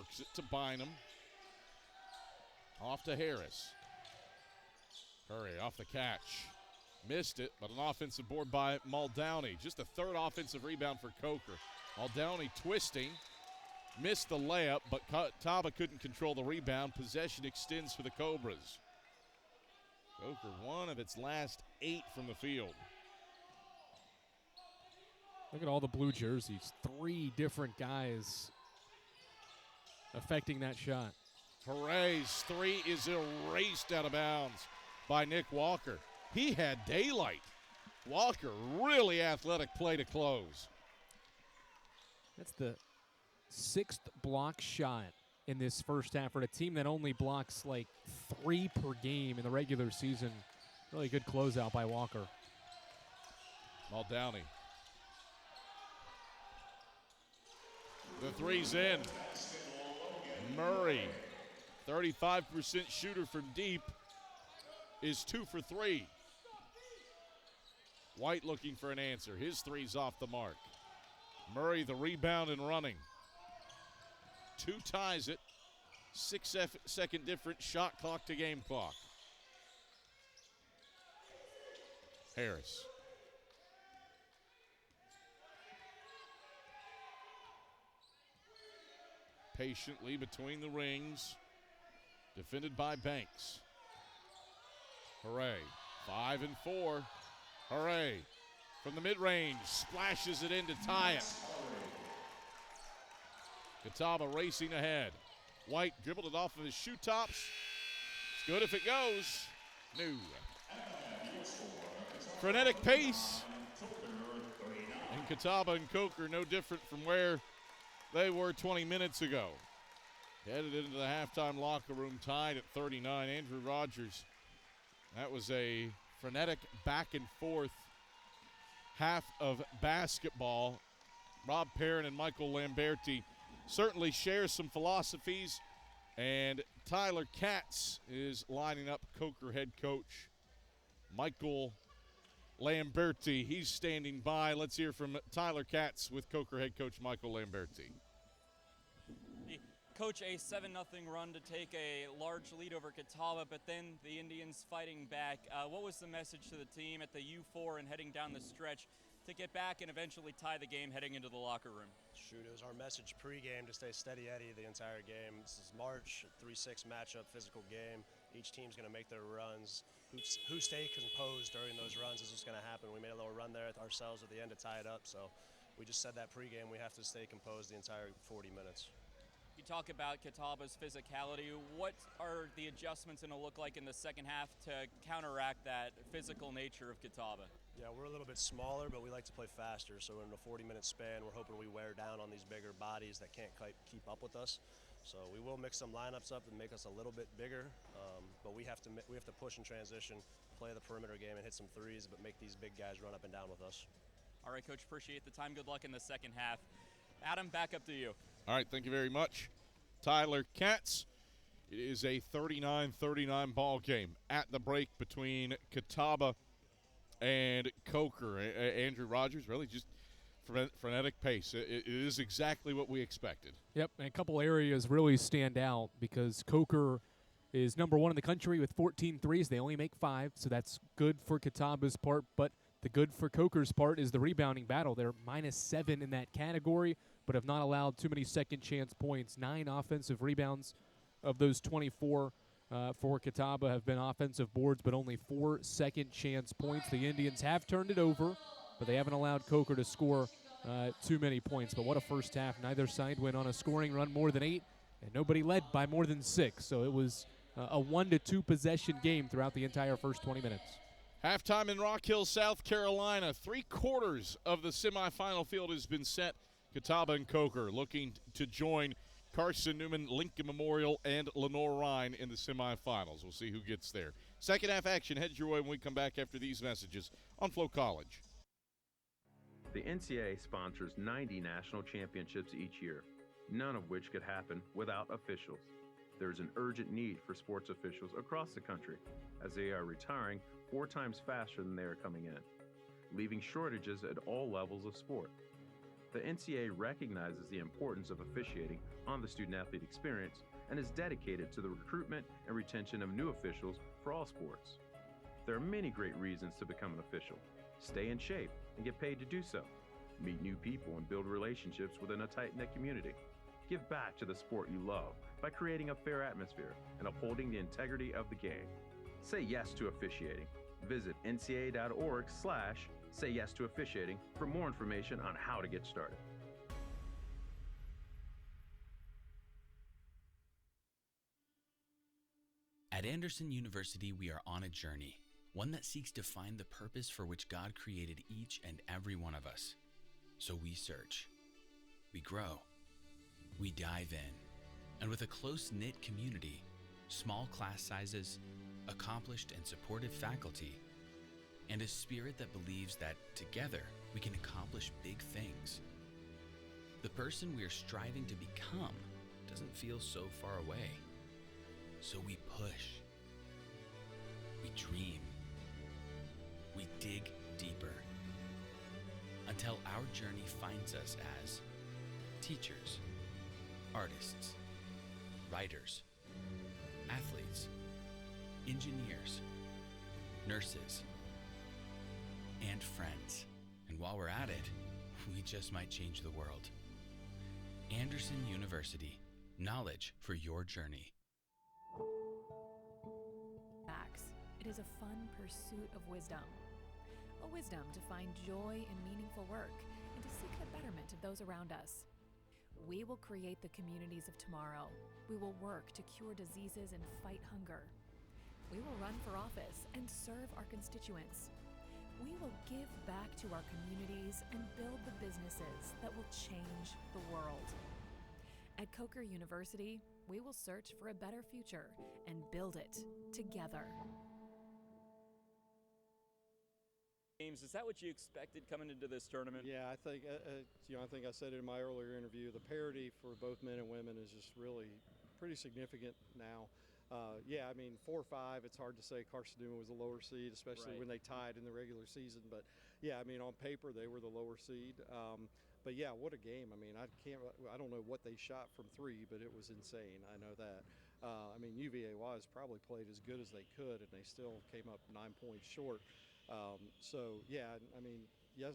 Works it to Bynum. Off to Harris. Curry off the catch. Missed it, but an offensive board by Muldowney. Just the third offensive rebound for Coker. Muldowney twisting. Missed the layup, but Catawba couldn't control the rebound. Possession extends for the Cobras. Coker, one of its last 8 from the field. Look at all the blue jerseys. 3 different guys affecting that shot. Hooray, 3 is erased out of bounds by Nick Walker. He had daylight. Walker, really athletic play to close. That's the 6th block shot in this first half for a team that only blocks like 3 per game in the regular season. Really good closeout by Walker. Muldowney. The 3's in. Murray, 35% shooter from deep, is 2 for 3. White looking for an answer. His 3's off the mark. Murray the rebound and running. 2 ties it. 6-second difference, shot clock to game clock. Harris. Patiently between the rings. Defended by Banks. Hooray. 5 and 4. Hooray. From the mid-range, splashes it in to tie it. Catawba racing ahead. White dribbled it off of his shoe tops. It's good if it goes. No. Frenetic pace. And Catawba and Coker no different from where they were 20 minutes ago. Headed into the halftime locker room tied at 39. Andrew Rogers. That was a frenetic back and forth half of basketball. Rob Perrin and Michael Lamberti certainly share some philosophies, and Tyler Katz is lining up Coker head coach Michael Lamberti. He's standing by. Let's hear from Tyler Katz with Coker head coach Michael Lamberti. Coach, a 7-0 run to take a large lead over Catawba, but then the Indians fighting back. What was the message to the team at the U4 and heading down the stretch to get back and eventually tie the game heading into the locker room? Shoot, it was our message pregame to stay steady Eddie the entire game. This is March, 3-6 matchup, physical game. Each team's going to make their runs. Who stay composed during those runs is what's going to happen. We made a little run there ourselves at the end to tie it up, so we just said that pregame. We have to stay composed the entire 40 minutes. You talk about Catawba's physicality. What are the adjustments going to look like in the second half to counteract that physical nature of Catawba? Yeah, we're a little bit smaller, but we like to play faster. So in a 40-minute span, we're hoping we wear down on these bigger bodies that can't quite keep up with us. So we will mix some lineups up and make us a little bit bigger, but we have to push in transition, play the perimeter game, and hit some threes, but make these big guys run up and down with us. All right, Coach, appreciate the time. Good luck in the second half. Adam, back up to you. All right, thank you very much, Tyler Katz. It is a 39-39 ball game at the break between Catawba and Coker. Andrew Rogers, really just frenetic pace. It is exactly what we expected. Yep, and a couple areas really stand out because Coker is number 1 in the country with 14 threes. They only make 5, so that's good for Catawba's part, but the good for Coker's part is the rebounding battle. They're -7 in that category, but have not allowed too many second chance points. 9 offensive rebounds of those 24 for Catawba have been offensive boards, but only 4 second chance points. The Indians have turned it over, but they haven't allowed Coker to score too many points. But what a first half. Neither side went on a scoring run more than 8, and nobody led by more than 6. So it was a 1-2 possession game throughout the entire first 20 minutes. Halftime in Rock Hill, South Carolina. 3/4 of the semifinal field has been set. Catawba and Coker looking to join Carson-Newman, Lincoln Memorial, and Lenore Rhine in the semifinals. We'll see who gets there. Second half action heads your way when we come back after these messages on Flow College. The NCAA sponsors 90 national championships each year, none of which could happen without officials. There's an urgent need for sports officials across the country, as they are retiring 4 times faster than they are coming in, leaving shortages at all levels of sport. The NCAA recognizes the importance of officiating on the student-athlete experience and is dedicated to the recruitment and retention of new officials for all sports. There are many great reasons to become an official. Stay in shape and get paid to do so. Meet new people and build relationships within a tight-knit community. Give back to the sport you love by creating a fair atmosphere and upholding the integrity of the game. Say yes to officiating. Visit ncaa.org/say yes to officiating for more information on how to get started. At Anderson University, we are on a journey, one that seeks to find the purpose for which God created each and every one of us. So we search, we grow, we dive in, and with a close-knit community, small class sizes, accomplished and supportive faculty, and a spirit that believes that together we can accomplish big things. The person we are striving to become doesn't feel so far away. So we push, we dream, we dig deeper, until our journey finds us as teachers, artists, writers, athletes, engineers, nurses, and friends. And while we're at it, we just might change the world. Anderson University, knowledge for your journey. It is a fun pursuit of wisdom. A wisdom to find joy in meaningful work and to seek the betterment of those around us. We will create the communities of tomorrow. We will work to cure diseases and fight hunger. We will run for office and serve our constituents. We will give back to our communities and build the businesses that will change the world. At Coker University, we will search for a better future and build it together. Is that what you expected coming into this tournament? Yeah, I think I think I said it in my earlier interview. The parity for both men and women is just really pretty significant now. Yeah, I mean 4-5. It's hard to say Carson-Newman was a lower seed, especially when they tied in the regular season. But yeah, I mean on paper they were the lower seed. But yeah, what a game! I mean, I don't know what they shot from three, but it was insane. I know that. I mean, UVA-wise probably played as good as they could, and they still came up 9 points short. So yeah, I mean,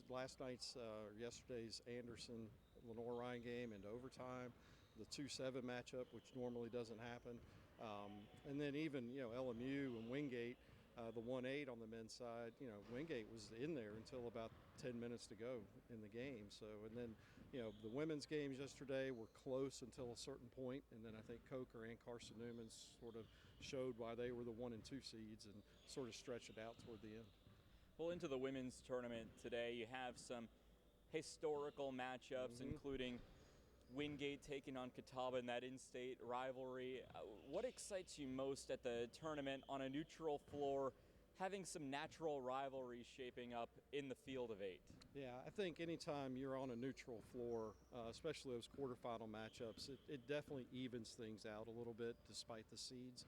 last night's yesterday's Anderson-Lenore Ryan game into overtime, the 2-7 matchup, which normally doesn't happen, and then even LMU and Wingate, the 1-8 on the men's side. Wingate was in there until about 10 minutes to go in the game. So and then the women's games yesterday were close until a certain point, and then I think Coker and Carson-Newman sort of showed why they were the 1 and 2 seeds and sort of stretched it out toward the end. Well, into the women's tournament today, you have some historical matchups, including Wingate taking on Catawba in that in-state rivalry. What excites you most at the tournament on a neutral floor, having some natural rivalries shaping up in the field of 8? Yeah, I think anytime you're on a neutral floor, especially those quarterfinal matchups, it definitely evens things out a little bit despite the seeds.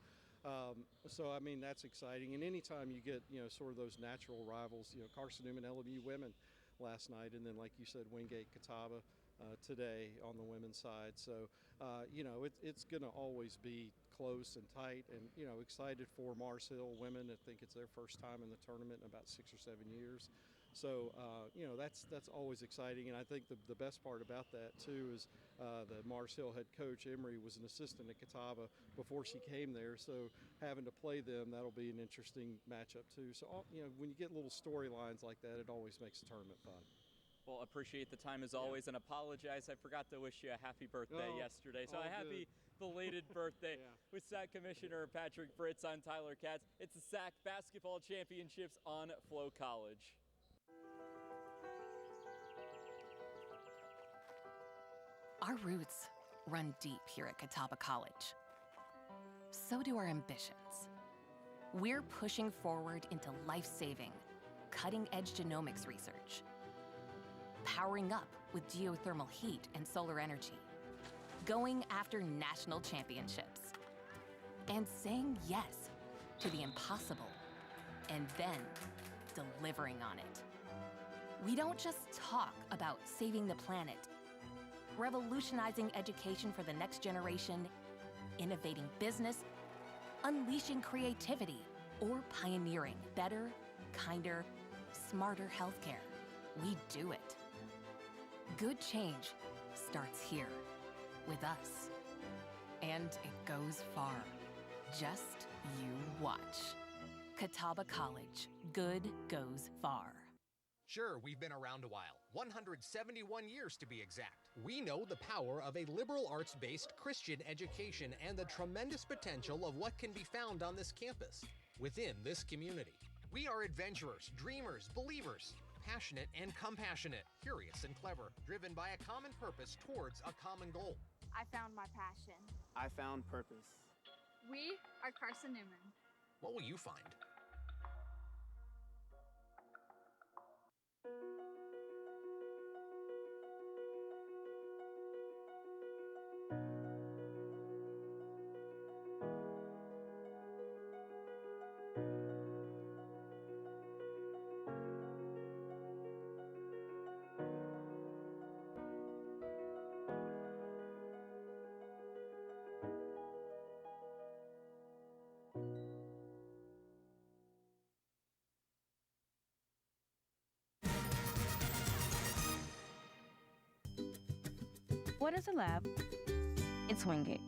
So, I mean, that's exciting. And anytime you get, sort of those natural rivals, Carson-Newman, LMU women last night, and then, like you said, Wingate, Catawba today on the women's side. So, it's going to always be close and tight and, excited for Mars Hill women. I think it's their first time in the tournament in about 6 or 7 years. So, that's always exciting. And I think the best part about that, too, is the Mars Hill head coach, Emery, was an assistant at Catawba before she came there. So having to play them, that'll be an interesting matchup, too. So, when you get little storylines like that, it always makes the tournament fun. Well, appreciate the time as always, and apologize. I forgot to wish you a happy birthday yesterday. So a happy belated birthday with SAC Commissioner Patrick Fritz. I'm Tyler Katz. It's the SAC Basketball Championships on Flow College. Our roots run deep here at Catawba College. So do our ambitions. We're pushing forward into life-saving, cutting-edge genomics research, powering up with geothermal heat and solar energy, going after national championships, and saying yes to the impossible, and then delivering on it. We don't just talk about saving the planet. revolutionizing education for the next generation, innovating business, unleashing creativity, or pioneering better, kinder, smarter healthcare. We do it. Good change starts here, with us. And it goes far. Just you watch. Catawba College. Good goes far. Sure, we've been around a while, 171 years to be exact. We know the power of a liberal arts-based Christian education and the tremendous potential of what can be found on this campus, within this community. We are adventurers, dreamers, believers, passionate and compassionate, curious and clever, driven by a common purpose towards a common goal. I found my passion. I found purpose. We are Carson-Newman. What will you find? What is a lab? It's Wingate.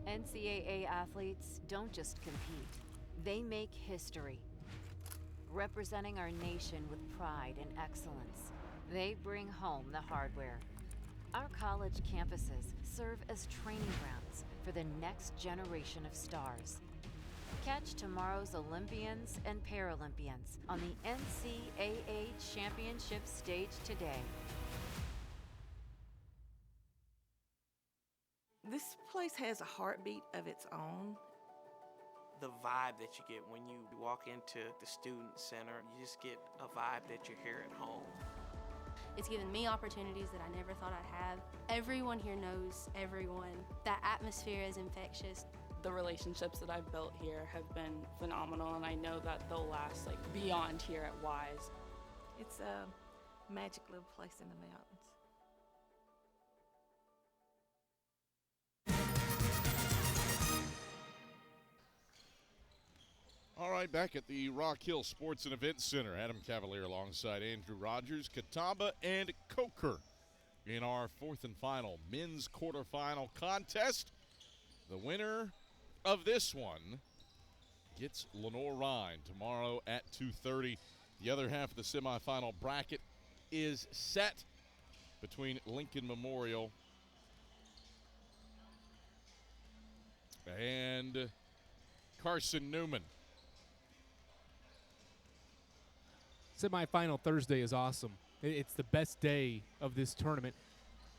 NCAA athletes don't just compete, they make history. Representing our nation with pride and excellence, they bring home the hardware. Our college campuses serve as training grounds for the next generation of stars. Catch tomorrow's Olympians and Paralympians on the NCAA Championship stage today. This place has a heartbeat of its own. The vibe that you get when you walk into the student center, you just get a vibe that you're here at home. It's given me opportunities that I never thought I'd have. Everyone here knows everyone. That atmosphere is infectious. The relationships that I've built here have been phenomenal, and I know that they'll last beyond here at Wise. It's a magic little place in the mountains. All right, back at the Rock Hill Sports and Events Center, Adam Cavalier alongside Andrew Rogers, Catawba and Coker in our fourth and final men's quarterfinal contest. The winner of this one gets Lenore-Rhyne tomorrow at 2:30. The other half of the semifinal bracket is set between Lincoln Memorial and Carson-Newman. Semifinal Thursday is awesome. It's the best day of this tournament.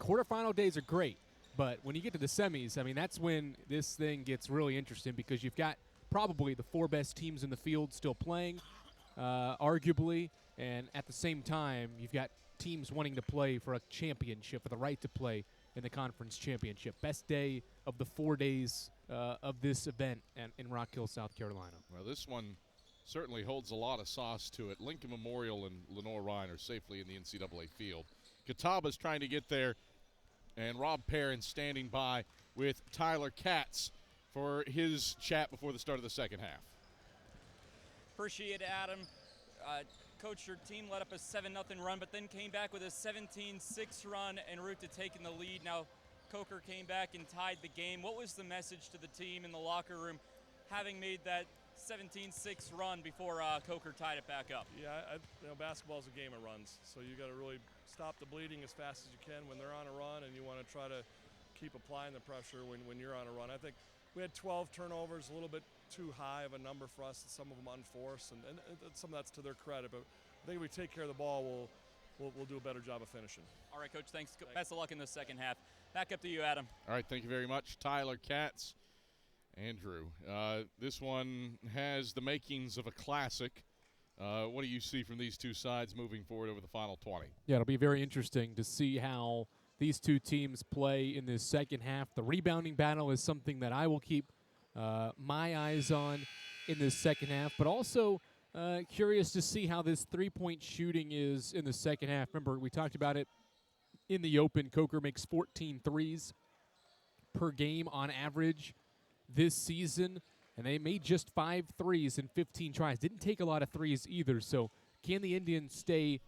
Quarterfinal days are great, but when you get to the semis, I mean, that's when this thing gets really interesting because you've got probably the four best teams in the field still playing, arguably, and at the same time, you've got teams wanting to play for a championship, for the right to play in the conference championship. Best day of the 4 days of this event in Rock Hill, South Carolina. Well, this one certainly holds a lot of sauce to it. Lincoln Memorial and Lenore-Rhyne are safely in the NCAA field. Catawba's trying to get there, and Rob Perrin standing by with Tyler Katz for his chat before the start of the second half. Appreciate it, Adam. Coach, your team led up a 7-0 run, but then came back with a 17-6 run en route to taking the lead. Now, Coker came back and tied the game. What was the message to the team in the locker room, having made that 17-6 run before Coker tied it back up? Yeah, basketball is a game of runs, so you got to really stop the bleeding as fast as you can when they're on a run, and you want to try to keep applying the pressure when you're on a run. I think we had 12 turnovers, a little bit too high of a number for us, some of them unforced, and some of that's to their credit. But I think if we take care of the ball, we'll do a better job of finishing. All right, Coach, thanks. Best of luck in the second half. Back up to you, Adam. All right, thank you very much, Tyler Katz. Andrew, this one has the makings of a classic. What do you see from these two sides moving forward over the final 20? Yeah, it'll be very interesting to see how these two teams play in this second half. The rebounding battle is something that I will keep my eyes on in this second half, but also curious to see how this three-point shooting is in the second half. Remember, we talked about it in the open. Coker makes 14 threes per game on average this season, and they made just 5 threes in 15 tries. Didn't take a lot of threes either, so can the Indians stay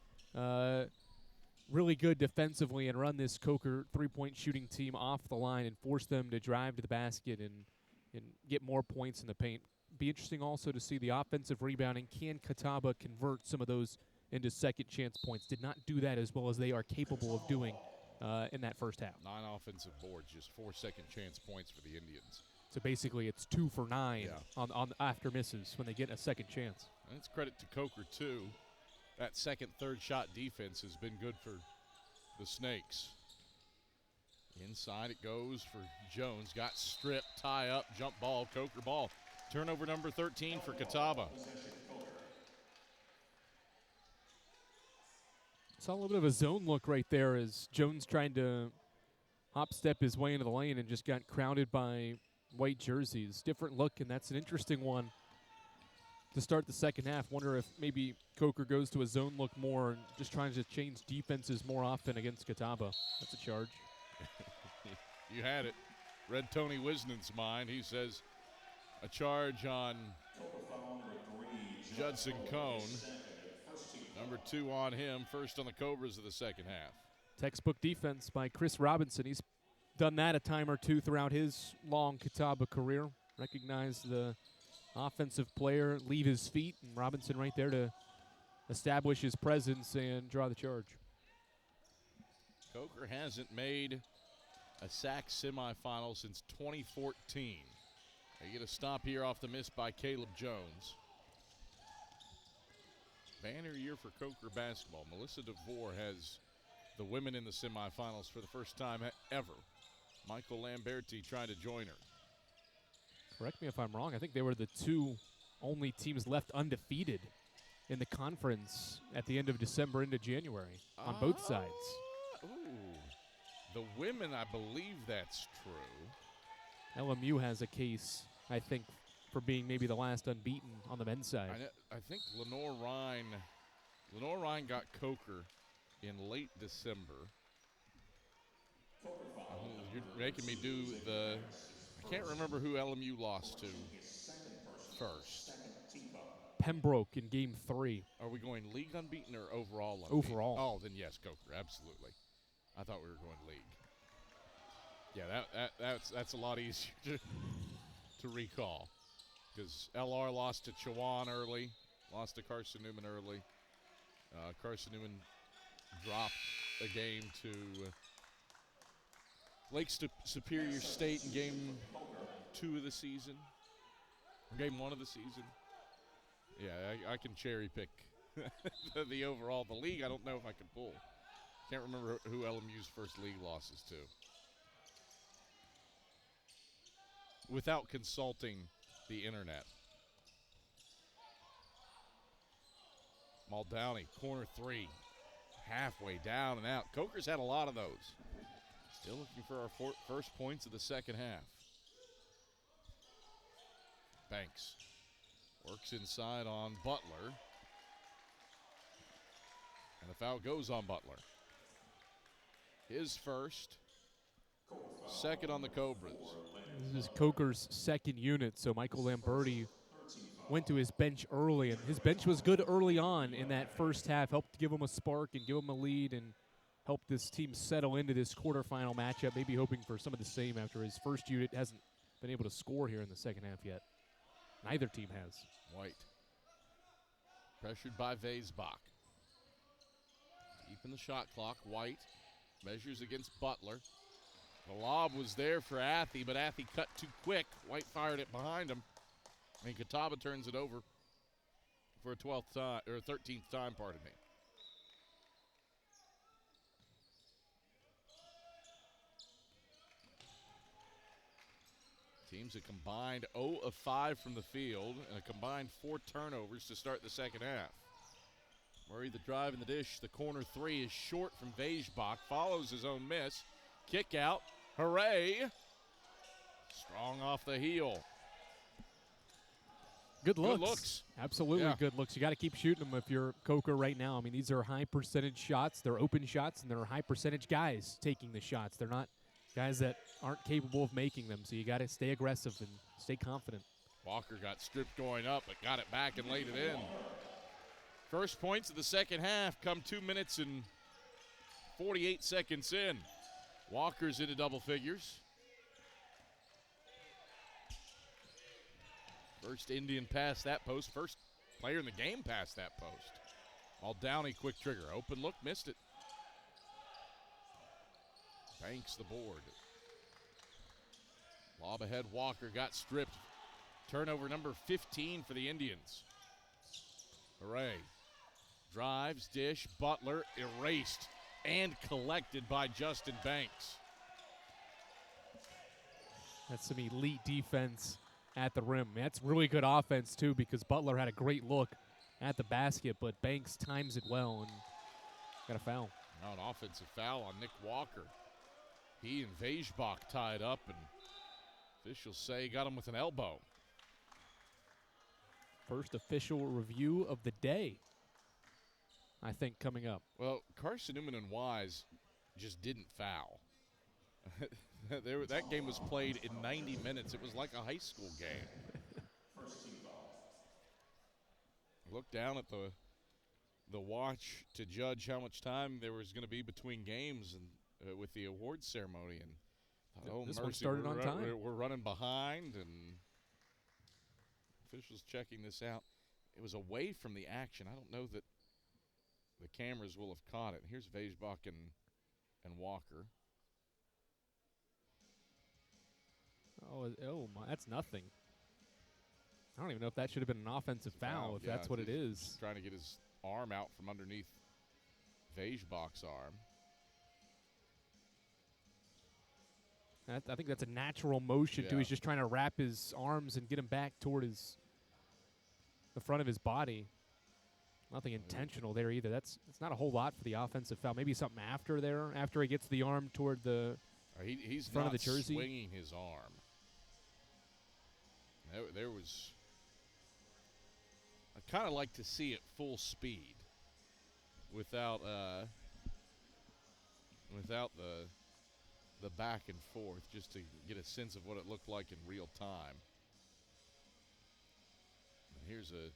really good defensively and run this Coker three-point shooting team off the line and force them to drive to the basket and get more points in the paint? Be interesting also to see the offensive rebounding. Can Catawba convert some of those into second chance points? Did not do that as well as they are capable of doing in that first half. 9 offensive boards, just 4 second chance points for the Indians. So basically it's 2 for 9 on after misses when they get a second chance. And it's credit to Coker, too. That second, third shot defense has been good for the Snakes. Inside it goes for Jones. Got stripped, tie up, jump ball, Coker ball. Turnover number 13 for Catawba. Saw a little bit of a zone look right there as Jones trying to hop-step his way into the lane and just got crowded by white jerseys. Different look, and that's an interesting one to start the second half. Wonder if maybe Coker goes to a zone look more and just trying to change defenses more often against Catawba. That's a charge. You had it. Read Tony Wisnan's mind. He says a charge on Judson Cone. Number 2 on him, first on the Cobras of the second half. Textbook defense by Chris Robinson. He's done that a time or two throughout his long Catawba career. Recognize the offensive player, leave his feet, and Robinson right there to establish his presence and draw the charge. Coker hasn't made a SAC semifinal since 2014. They get a stop here off the miss by Caleb Jones. Banner year for Coker basketball. Melissa DeVore has the women in the semifinals for the first time ever. Michael Lamberti trying to join her. Correct me if I'm wrong. I think they were the 2 only teams left undefeated in the conference at the end of December into January on both sides. Ooh. The women, I believe that's true. LMU has a case, I think, for being maybe the last unbeaten on the men's side. I think Lenore Ryan got Coker in late December. You're making me do I can't remember who LMU lost to first. Pembroke in game 3. Are we going league unbeaten or overall unbeaten? Overall. Oh, then yes, Coker, absolutely. I thought we were going league. Yeah, that's a lot easier to recall. Because LR lost to Chowan early, lost to Carson-Newman early. Carson-Newman dropped a game to Lake Superior State in game 2 of the season, game 1 of the season. Yeah, I can cherry pick the overall. The league, I don't know if I can pull. Can't remember who LMU's first league losses to. Without consulting the internet. Muldowney, corner 3, halfway down and out. Coker's had a lot of those. Still looking for our first points of the second half. Banks works inside on Butler. And the foul goes on Butler. His first, second on the Cobras. This is Coker's second unit, so Michael Lamberti went to his bench early, and his bench was good early on in that first half, helped give him a spark and give him a lead and help this team settle into this quarterfinal matchup, maybe hoping for some of the same after his first unit hasn't been able to score here in the second half yet. Neither team has. White. Pressured by Vaisbach. Deep in the shot clock, White measures against Butler. The lob was there for Athey, but Athey cut too quick. White fired it behind him, and Catawba turns it over for a 12th time, or 13th time, pardon me. Teams a combined 0 of 5 from the field and a combined 4 turnovers to start the second half. Murray the drive in the dish. The corner 3 is short from Vejbach. Follows his own miss. Kick out. Hooray. Strong off the heel. Good looks. Good looks. Absolutely Yeah. good looks. You got to keep shooting them if you're Coker right now. I mean, these are high percentage shots. They're open shots, and they're high percentage guys taking the shots. They're not guys that aren't capable of making them. So you got to stay aggressive and stay confident. Walker got stripped going up, but got it back and laid it in. First points of the second half come 2 minutes and 48 seconds in. Walker's into double figures. First Indian past that post. First player in the game past that post. All Downey, quick trigger. Open look, missed it. Banks the board. Lob ahead, Walker got stripped. Turnover number 15 for the Indians. Hooray. Drives, dish, Butler, erased and collected by Justin Banks. That's some elite defense at the rim. That's really good offense, too, because Butler had a great look at the basket, but Banks times it well and got a foul. Now an offensive foul on Nick Walker. He and Vejbach tied up, and officials say he got him with an elbow. First official review of the day, I think, coming up. Well, Carson-Newman and Wise just didn't foul. That game was played in 90 minutes. It was like a high school game. Look down at the watch to judge how much time there was going to be between games and with the awards ceremony. And thought, this mercy, one started on time. We're running behind, and officials checking this out. It was away from the action. I don't know that the cameras will have caught it. Here's Vejbach and Walker. Oh my, that's nothing. I don't even know if that should have been an offensive foul, if that's what it is. Trying to get his arm out from underneath Vejbach's arm. I think that's a natural motion, too. Yeah. He's just trying to wrap his arms and get him back toward the front of his body. Nothing intentional there either. It's not a whole lot for the offensive foul. Maybe something after he gets the arm toward the he's front not of the jersey. Swinging his arm. There was. I kind of like to see it full speed, without the back and forth, just to get a sense of what it looked like in real time. And here's a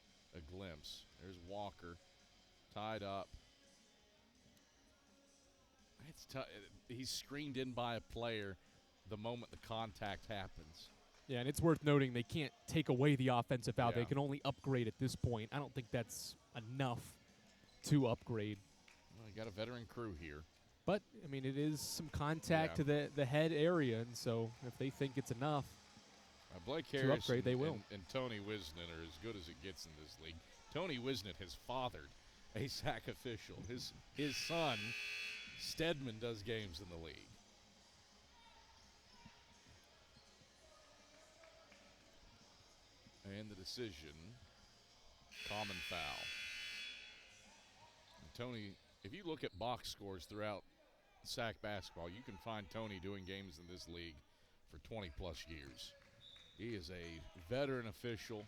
glimpse. There's Walker tied up. He's screened in by a player the moment the contact happens. Yeah, and it's worth noting they can't take away the offensive foul. Yeah. They can only upgrade at this point. I don't think that's enough to upgrade. Well, you got a veteran crew here. But, I mean, it is some contact to the head area, and so if they think it's enough Blake to Harris upgrade, they will. And Tony Wisnett are as good as it gets in this league. Tony Wisnett has fathered a SAC official. His son, Stedman, does games in the league. And the decision, common foul. And Tony, if you look at box scores throughout SAC basketball, you can find Tony doing games in this league for 20-plus years. He is a veteran official.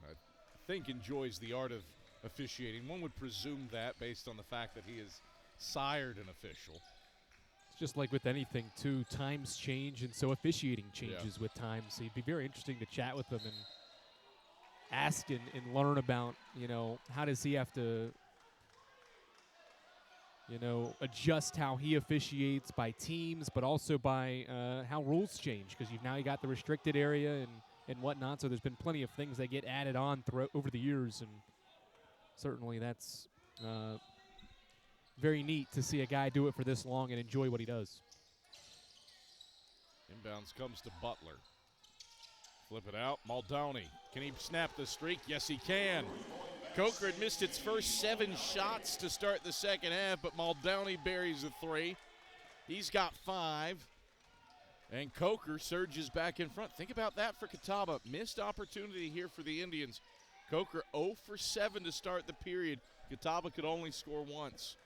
I think enjoys the art of officiating. One would presume that based on the fact that he has sired an official. It's just like with anything, too. Times change, and so officiating changes with time. So it'd be very interesting to chat with him and ask and learn about, how does he have to, adjust how he officiates by teams, but also by how rules change, because you got the restricted area and whatnot. So there's been plenty of things that get added on over the years, and certainly that's very neat to see a guy do it for this long and enjoy what he does. Inbounds comes to Butler. Flip it out. Muldowney. Can he snap the streak? Yes, he can. Coker had missed its first 7 shots to start the second half, but Muldowney buries a 3. He's got 5. And Coker surges back in front. Think about that for Catawba. Missed opportunity here for the Indians. Coker 0 for 7 to start the period. Catawba could only score once.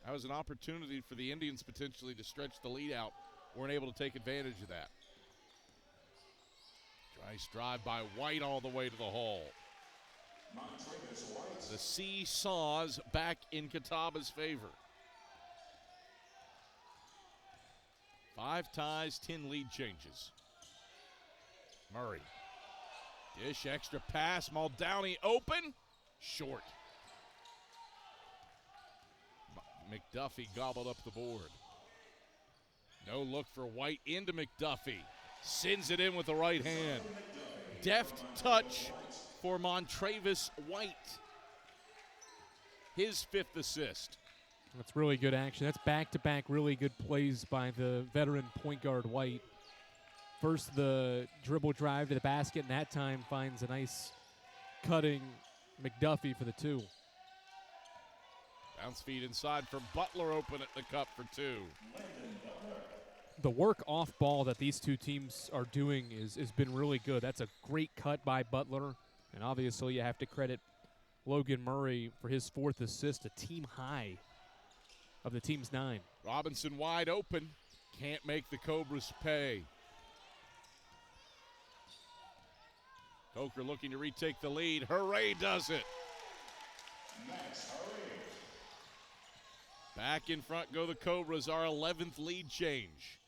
That was an opportunity for the Indians potentially to stretch the lead out. Weren't able to take advantage of that. Nice drive by White all the way to the hole. The seesaws back in Catawba's favor. 5 ties, 10 lead changes. Murray. Dish, extra pass. Muldowney open. Short. McDuffie gobbled up the board. No look for White into McDuffie. Sends it in with the right hand. Deft touch for Montravis White. His 5th assist. That's really good action. That's back-to-back really good plays by the veteran point guard White. First, the dribble drive to the basket, and that time finds a nice cutting McDuffie for the 2. Bounce feed inside for Butler, open at the cup for 2. The work off ball that these two teams are doing has been really good. That's a great cut by Butler, and obviously you have to credit Logan Murray for his 4th assist, a team high of the team's 9. Robinson wide open. Can't make the Cobras pay. Coker looking to retake the lead. Hooray does it. Back in front go the Cobras, our 11th lead change.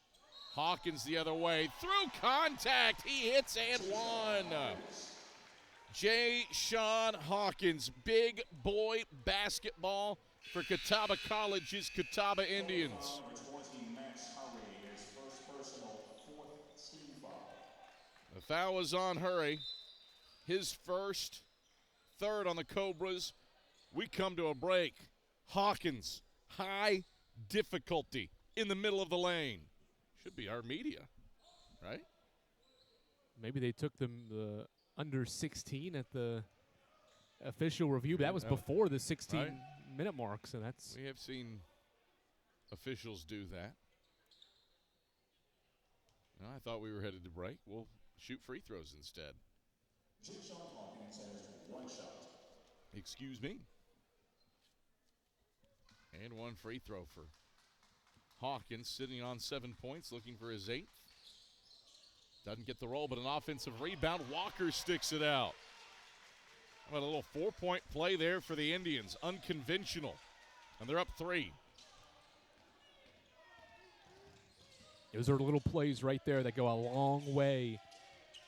Hawkins the other way. Through contact. He hits and one. Jay Sean Hawkins. Big boy basketball for Catawba College's Catawba Indians. The foul was on Hurry. His first, 3rd on the Cobras. We come to a break. Hawkins, high difficulty in the middle of the lane. Should be our media, right? Maybe they took them the under 16 at the official review. But that was before the 16-minute mark, so that's... We have seen officials do that. No, I thought we were headed to break. We'll shoot free throws instead. Excuse me. And 1 free throw for Hawkins, sitting on 7 points, looking for his 8th. Doesn't get the roll, but an offensive rebound. Walker sticks it out. What a little 4-point play there for the Indians. Unconventional. And they're up 3. Those are little plays right there that go a long way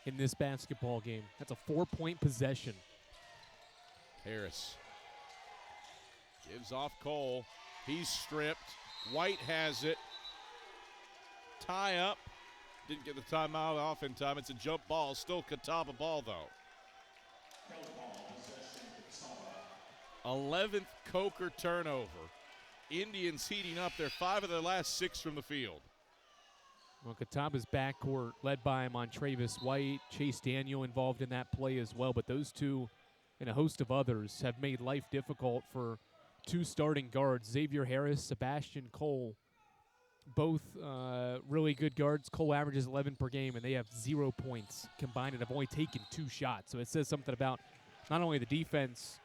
in this basketball game. That's a 4-point possession. Harris gives off Cole. He's stripped. White has it. Tie up. Didn't get the timeout off in time. It's a jump ball. Still Catawba ball, though. 11th Coker turnover. Indians heating up. They're 5 of their last 6 from the field. Well, Catawba's backcourt led by Montravis White, Chase Daniel involved in that play as well, but those two and a host of others have made life difficult for 2 starting guards, Xavier Harris, Sebastian Cole, both really good guards. Cole averages 11 per game, and they have 0 points combined and have only taken 2 shots. So it says something about not only the defense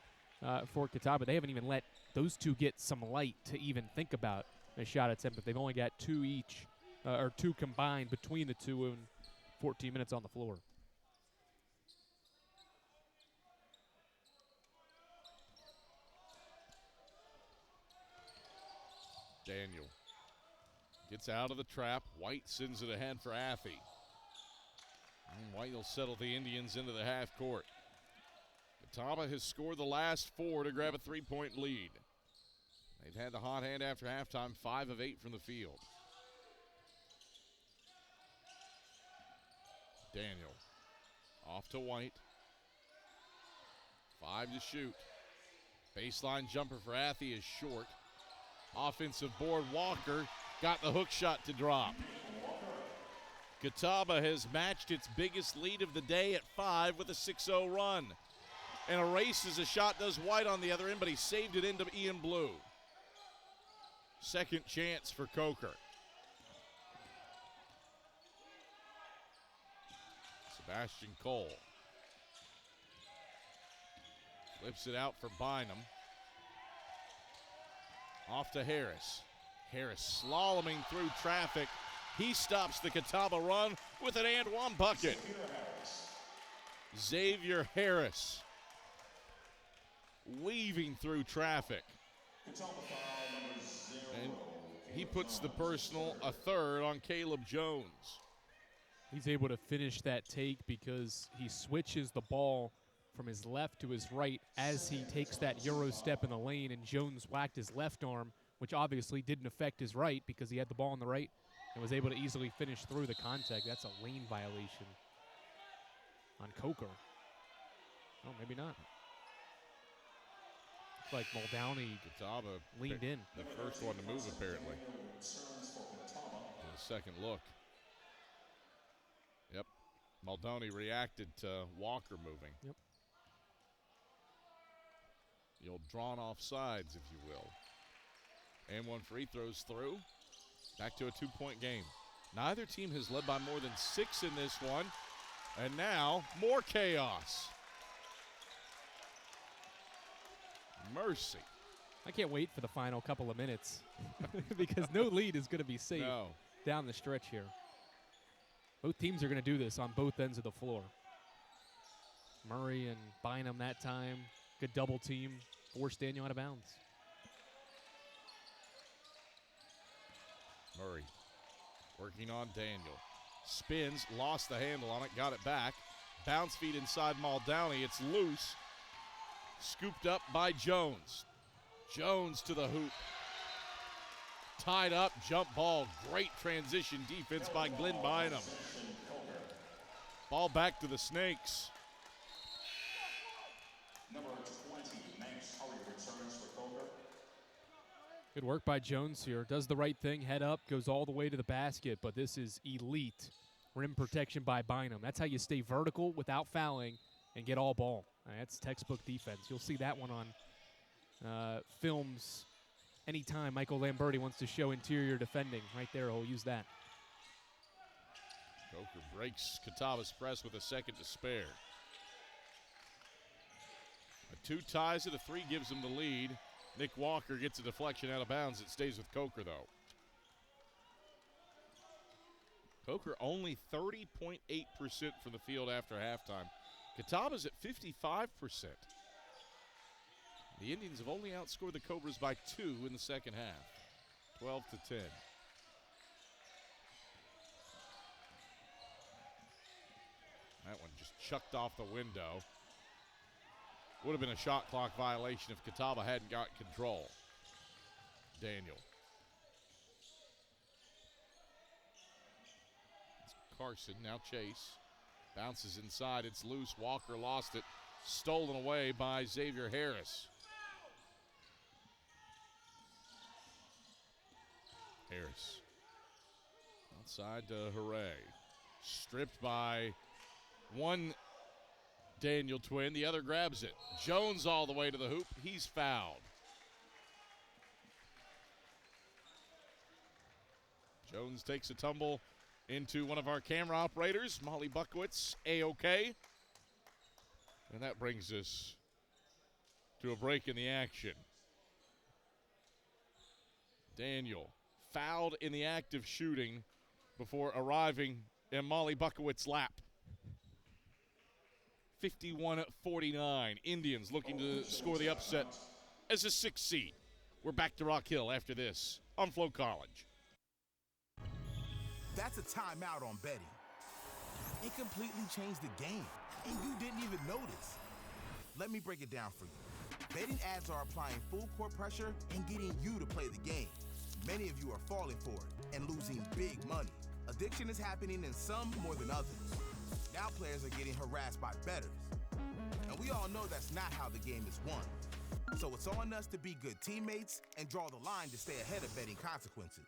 for Catawba, they haven't even let those 2 get some light to even think about a shot attempt, but they've only got 2 each. Or 2 combined between the 2 in 14 minutes on the floor. Daniel gets out of the trap. White sends it ahead for Affey. And White will settle the Indians into the half court. Catawba has scored the last 4 to grab a 3-point lead. They've had the hot hand after halftime, 5 of 8 from the field. Daniel off to White. 5 to shoot. Baseline jumper for Affey is short. Offensive board, Walker got the hook shot to drop. Catawba has matched its biggest lead of the day at 5 with a 6-0 run. And erases a shot, does White on the other end, but he saved it into Ian Blue. Second chance for Coker. Sebastian Cole. Flips it out for Bynum. Off to Harris. Harris slaloming through traffic. He stops the Catawba run with an and one bucket. Xavier Harris weaving through traffic. And he puts the personal a third on Caleb Jones. He's able to finish that take because he switches the ball from his left to his right as he takes that Euro step in the lane, and Jones whacked his left arm, which obviously didn't affect his right because he had the ball on the right and was able to easily finish through the contact. That's a lane violation on Coker. Oh, maybe not. Looks like Muldowney Catawba leaned in. The first one to move, apparently. The second look. Yep. Muldowney reacted to Walker moving. Yep. The old drawn off sides, if you will. And one free throws through. Back to a 2-point game. Neither team has led by more than 6 in this one. And now, more chaos. Mercy. I can't wait for the final couple of minutes because no lead is going to be safe down the stretch here. Both teams are going to do this on both ends of the floor. Murray and Bynum that time. Good double team. Forced Daniel out of bounds. Murray working on Daniel. Spins, lost the handle on it, got it back. Bounce feed inside Muldowney. It's loose. Scooped up by Jones. Jones to the hoop. Tied up, jump ball. Great transition defense by Glenn Bynum. Ball back to the Snakes. Number 20, Max Hurry returns for Coker. Good work by Jones here. Does the right thing, head up, goes all the way to the basket, but this is elite rim protection by Bynum. That's how you stay vertical without fouling and get all ball. That's textbook defense. You'll see that one on films anytime Michael Lamberti wants to show interior defending. Right there, he'll use that. Coker breaks Catawba's press with a second to spare. A 2 ties it, a 3 gives him the lead. Nick Walker gets a deflection out of bounds. It stays with Coker, though. Coker only 30.8% from the field after halftime. Catawba's at 55%. The Indians have only outscored the Cobras by 2 in the second half, 12-10. That one just chucked off the window. Would have been a shot clock violation if Catawba hadn't got control. Daniel. It's Carson, now Chase. Bounces inside, it's loose. Walker lost it. Stolen away by Xavier Harris. Harris. Outside to Hooray. Stripped by one Daniel twin. The other grabs it. Jones all the way to the hoop. He's fouled. Jones takes a tumble into one of our camera operators, Molly Buckowitz, A-OK. And that brings us to a break in the action. Daniel fouled in the act of shooting before arriving in Molly Buckowitz's lap. 51-49. Indians looking to score the upset as a 6th seed. We're back to Rock Hill after this on Flow College. That's a timeout on betting. It completely changed the game, and you didn't even notice. Let me break it down for you. Betting ads are applying full court pressure and getting you to play the game. Many of you are falling for it and losing big money. Addiction is happening in some more than others. Now players are getting harassed by bettors. And we all know that's not how the game is won. So it's on us to be good teammates and draw the line to stay ahead of betting consequences.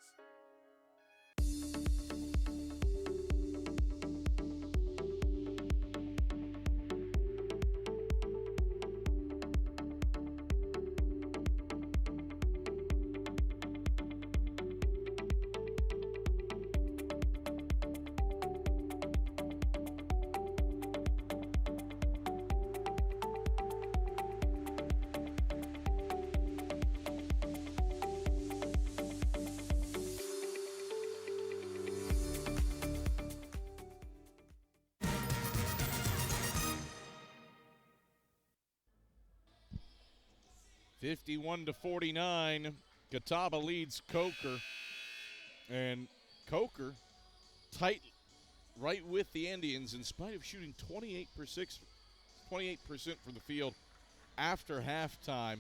51-49, Catawba leads Coker. And Coker tight right with the Indians in spite of shooting 28% from the field after halftime.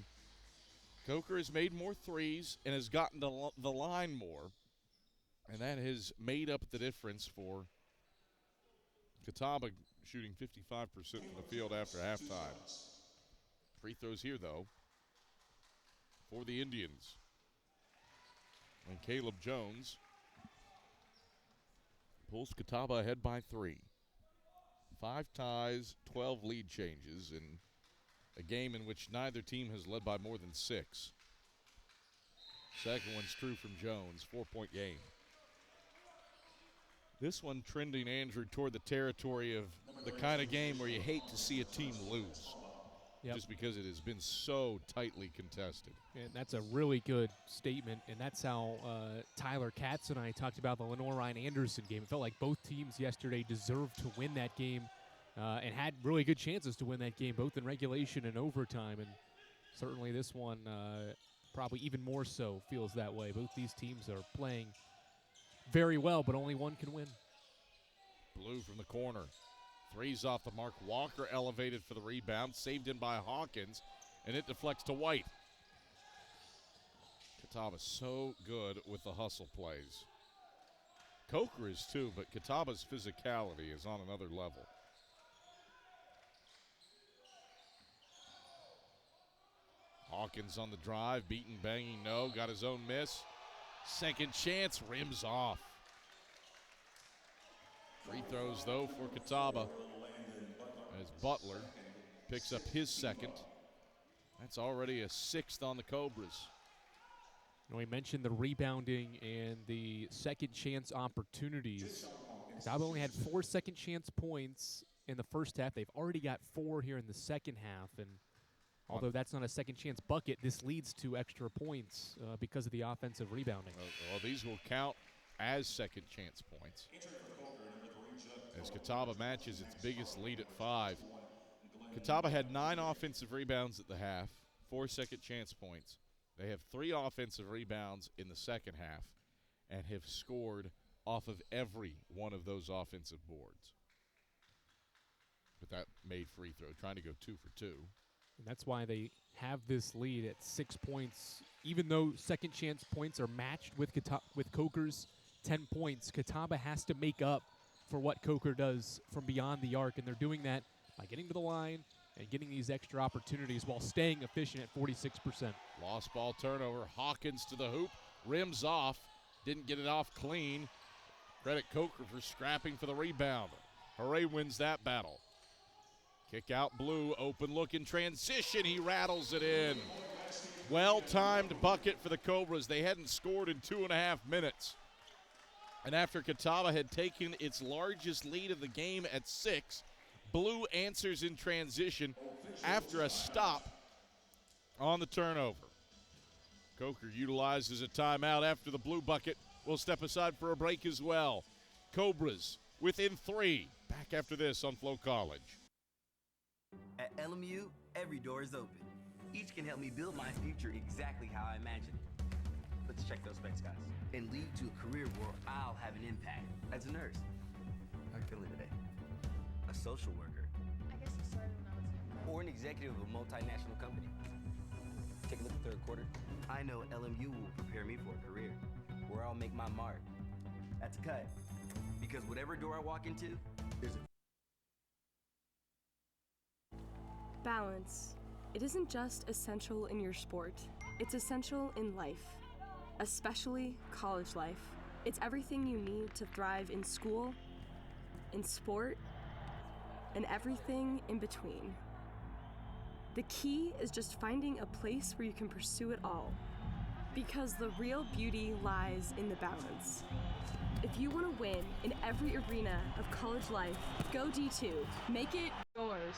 Coker has made more threes and has gotten to the line more, and that has made up the difference for Catawba shooting 55% from the field after halftime. Free throws here, though, for the Indians. And Caleb Jones pulls Catawba ahead by 3. 5 ties, 12 lead changes in a game in which neither team has led by more than 6. Second one's true from Jones, 4-point game. This one trending, Andrew, toward the territory of the kind of game where you hate to see a team lose. Yep. Just because it has been so tightly contested. And that's a really good statement, and that's how Tyler Katz and I talked about the Lenore Ryan Anderson game. It felt like both teams yesterday deserved to win that game and had really good chances to win that game, both in regulation and overtime. And certainly this one probably even more so feels that way. Both these teams are playing very well, but only one can win. Blue from the corner. Three's off the mark. Walker elevated for the rebound. Saved in by Hawkins, and it deflects to White. Catawba so good with the hustle plays. Coker is too, but Catawba's physicality is on another level. Hawkins on the drive, beating, banging, no. Got his own miss. Second chance, rims off. Free throws, though, for Catawba as Butler picks up his second. That's already a 6th on the Cobras. You know, we mentioned the rebounding and the second chance opportunities. Catawba only had 4 second chance points in the first half. They've already got 4 here in the second half, and although that's not a second chance bucket, this leads to extra points because of the offensive rebounding. Well, these will count as second chance points, as Catawba matches its biggest lead at 5. Catawba had 9 offensive rebounds at the half, 4 second chance points. They have 3 offensive rebounds in the second half and have scored off of every one of those offensive boards. But that made free throw, trying to go 2 for 2. And that's why they have this lead at 6 points. Even though second chance points are matched with Coker's 10 points, Catawba has to make up for what Coker does from beyond the arc, and they're doing that by getting to the line and getting these extra opportunities while staying efficient at 46%. Lost ball turnover. Hawkins to the hoop. Rims off. Didn't get it off clean. Credit Coker for scrapping for the rebound. Hooray wins that battle. Kick out Blue. Open look in transition. He rattles it in. Well-timed bucket for the Cobras. They hadn't scored in 2.5 minutes. And after Catawba had taken its largest lead of the game at 6, Blue answers in transition after a stop on the turnover. Coker utilizes a timeout after the Blue bucket. We'll step aside for a break as well. Cobras within 3. Back after this on Flow College. At LMU, every door is open. Each can help me build my future exactly how I imagine it. Let's check those specs, guys. And lead to a career where I'll have an impact. As a nurse. How are you feeling today? A social worker. I guess I started when I was young. Or an executive of a multinational company. Take a look at third quarter. I know LMU will prepare me for a career where I'll make my mark. That's a cut. Because whatever door I walk into, there's a balance. It isn't just essential in your sport, it's essential in life, especially college life. It's everything you need to thrive in school, in sport, and everything in between. The key is just finding a place where you can pursue it all, because the real beauty lies in the balance. If you want to win in every arena of college life, go D2. Make it yours.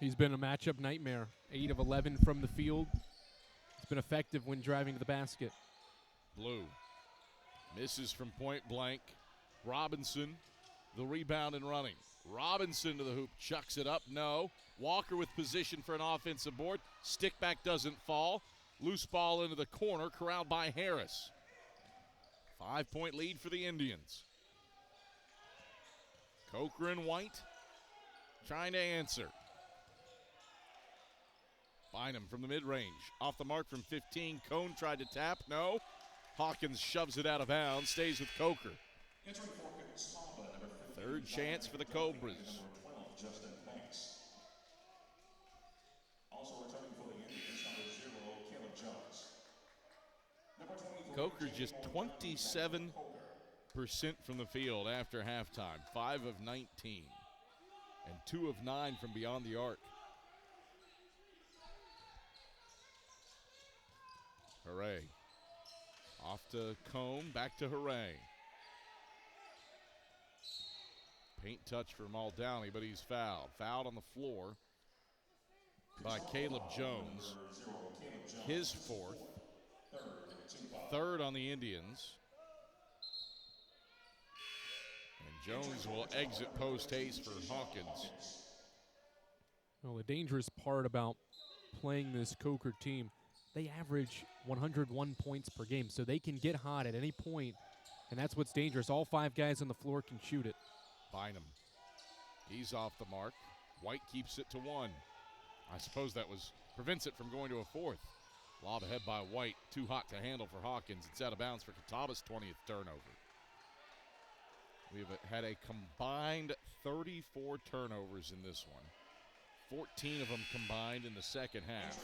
He's been a matchup nightmare. 8 of 11 from the field. He's been effective when driving to the basket. Blue misses from point blank. Robinson, the rebound and running. Robinson to the hoop, chucks it up, no. Walker with position for an offensive board. Stick back doesn't fall. Loose ball into the corner, corralled by Harris. 5-point lead for the Indians. Coker and White trying to answer. Bynum from the mid-range. Off the mark from 15. Cone tried to tap, no. Hawkins shoves it out of bounds, stays with Coker. Third chance for the Cobras. Coker just 27% from the field after halftime. 5 of 19. And 2 of 9 from beyond the arc. Hooray. Off to Combe, back to Hooray. Paint touch for Muldowney, but he's fouled. Fouled on the floor by Caleb Jones. His fourth. Third on the Indians. And Jones will exit post haste for Hawkins. Well, the dangerous part about playing this Coker team, they average 101 points per game, so they can get hot at any point, and that's what's dangerous. All 5 guys on the floor can shoot it. Bynum. He's off the mark. White keeps it to 1. I suppose that prevents it from going to a fourth. Lob ahead by White. Too hot to handle for Hawkins. It's out of bounds for Catawba's 20th turnover. We've had a combined 34 turnovers in this one. 14 of them combined in the second half.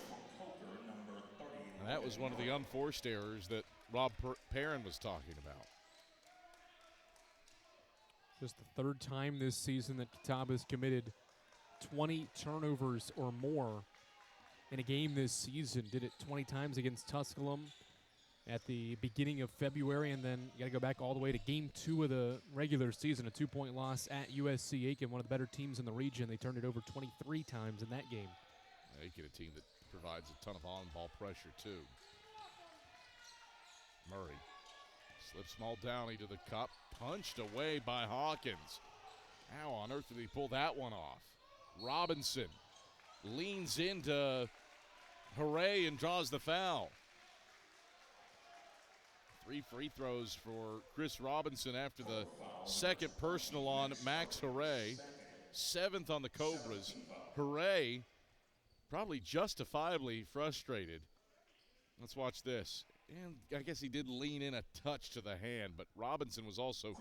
And that was one of the unforced errors that Rob Perrin was talking about. Just the 3rd time this season that Catawba's committed 20 turnovers or more in a game this season. Did it 20 times against Tusculum at the beginning of February, and then you got to go back all the way to game 2 of the regular season, a 2-point loss at USC Aiken, one of the better teams in the region. They turned it over 23 times in that game. Aiken, a team that provides a ton of on-ball pressure, too. Murray slips Muldowney to the cup, punched away by Hawkins. How on earth did he pull that one off? Robinson leans into Hooray and draws the foul. 3 free throws for Chris Robinson after the second personal on Max Hooray. 7th on the Cobras. Hooray probably justifiably frustrated. Let's watch this. And I guess he did lean in a touch to the hand, but Robinson was also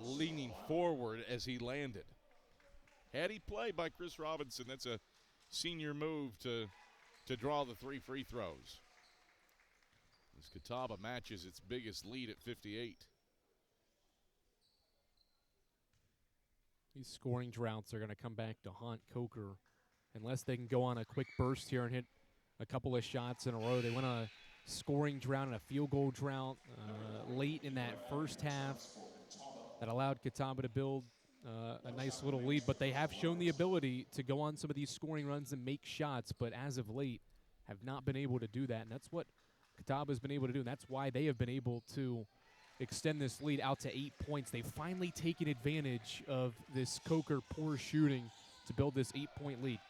leaning forward as he landed. Had he played by Chris Robinson, that's a senior move to draw the 3 free throws. As Catawba matches its biggest lead at 58. These scoring droughts are going to come back to haunt Coker unless they can go on a quick burst here and hit a couple of shots in a row. They went on a scoring drought and a field goal drought late in that first half that allowed Catawba to build a nice little lead, but they have shown the ability to go on some of these scoring runs and make shots, but as of late have not been able to do that, and that's what Catawba's been able to do, and that's why they have been able to extend this lead out to 8 points. They've finally taken advantage of this Coker poor shooting to build this 8-point lead.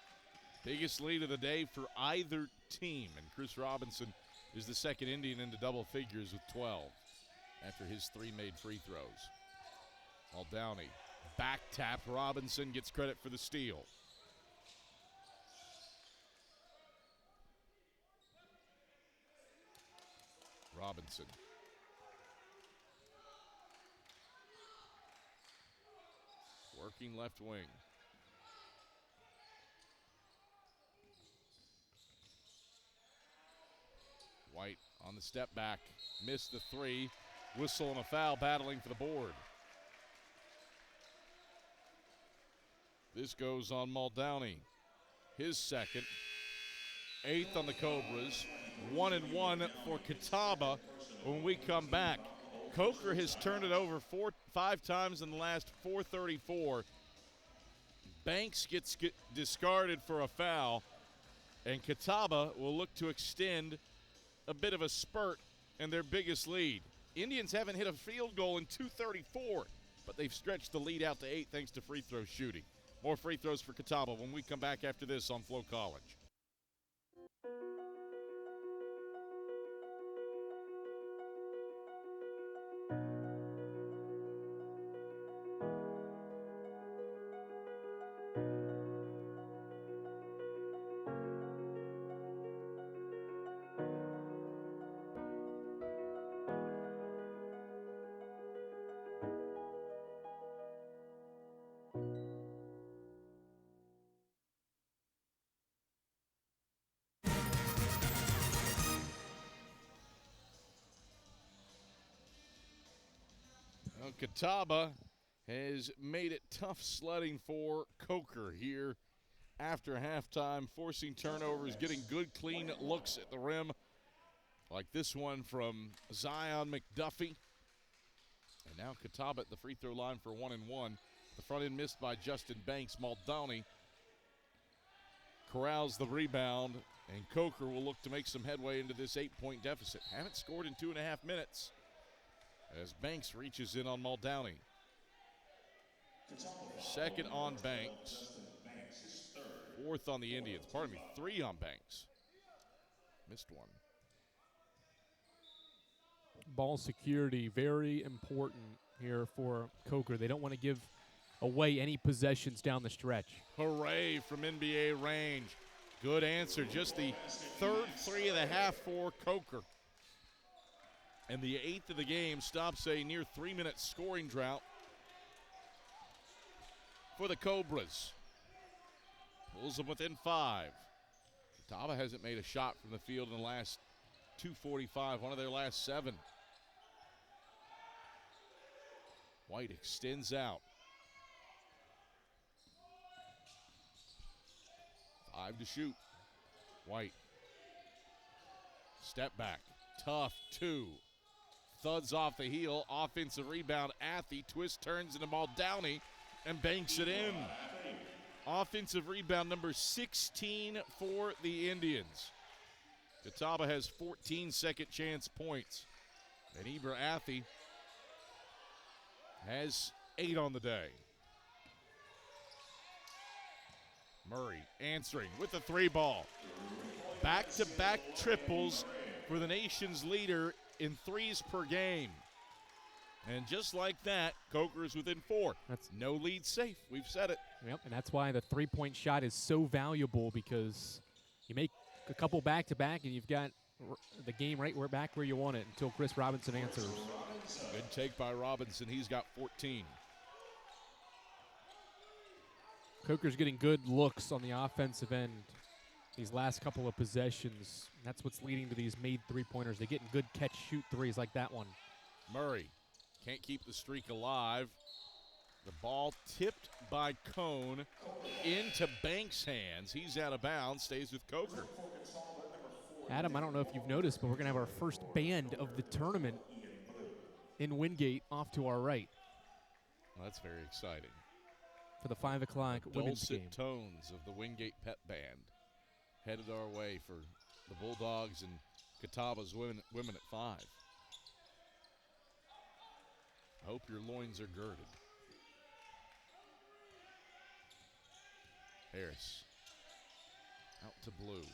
Biggest lead of the day for either team, and Chris Robinson is the second Indian into double figures with 12 after his 3 made free throws. Muldowney, back tap. Robinson gets credit for the steal. Robinson. Working left wing. White on the step back. Missed the 3. Whistle and a foul, battling for the board. This goes on Muldowney. His second. 8th on the Cobras. 1-1 for Catawba when we come back. Coker has turned it over 5 times in the last 4:34. Banks gets discarded for a foul, and Catawba will look to extend a bit of a spurt in their biggest lead. Indians haven't hit a field goal in 2:34, but they've stretched the lead out to 8 thanks to free throw shooting. More free throws for Catawba when we come back after this on Flow College. Well, Catawba has made it tough sledding for Coker here after halftime, forcing turnovers, getting good, clean looks at the rim, like this one from Zion McDuffie. And now Catawba at the free throw line for 1 and 1. The front end missed by Justin Banks. Muldowney corrals the rebound, and Coker will look to make some headway into this 8-point deficit. Haven't scored in 2.5 minutes as Banks reaches in on Muldowney. Second on Banks. Fourth on the Indians. Pardon me, 3 on Banks. Missed one. Ball security, very important here for Coker. They don't want to give away any possessions down the stretch. Hooray from NBA range. Good answer. Just the third 3 of the half for Coker. And the 8th of the game stops a near 3-minute scoring drought for the Cobras. Pulls them within 5. Catawba hasn't made a shot from the field in the last 2:45, one of their last 7. White extends out. 5 to shoot. White. Step back. Tough 2. Thuds off the heel. Offensive rebound. Athey. Twist turns into Muldowney and banks it in. Offensive rebound number 16 for the Indians. Catawba has 14 second chance points. And Ibra Athey has 8 on the day. Murray answering with the 3 ball. Back-to-back triples for the nation's leader in 3s per game. And just like that, Coker is within 4. That's no lead safe. We've said it. Yep, and that's why the three-point shot is so valuable, because you make a couple back-to-back and you've got the game right back where you want it until Chris Robinson answers. Good take by Robinson. He's got 14. Coker's getting good looks on the offensive end these last couple of possessions. That's what's leading to these made three-pointers. They're getting good catch-shoot threes like that one. Murray can't keep the streak alive. The ball tipped by Cone into Banks' hands. He's out of bounds, stays with Coker. Adam, I don't know if you've noticed, but we're going to have our first band of the tournament in Wingate off to our right. Well, that's very exciting. For the 5 o'clock women's game. Dulcet tones of the Wingate Pep Band headed our way for the Bulldogs and Catawba's women at 5. I hope your loins are girded. Harris out to Blue.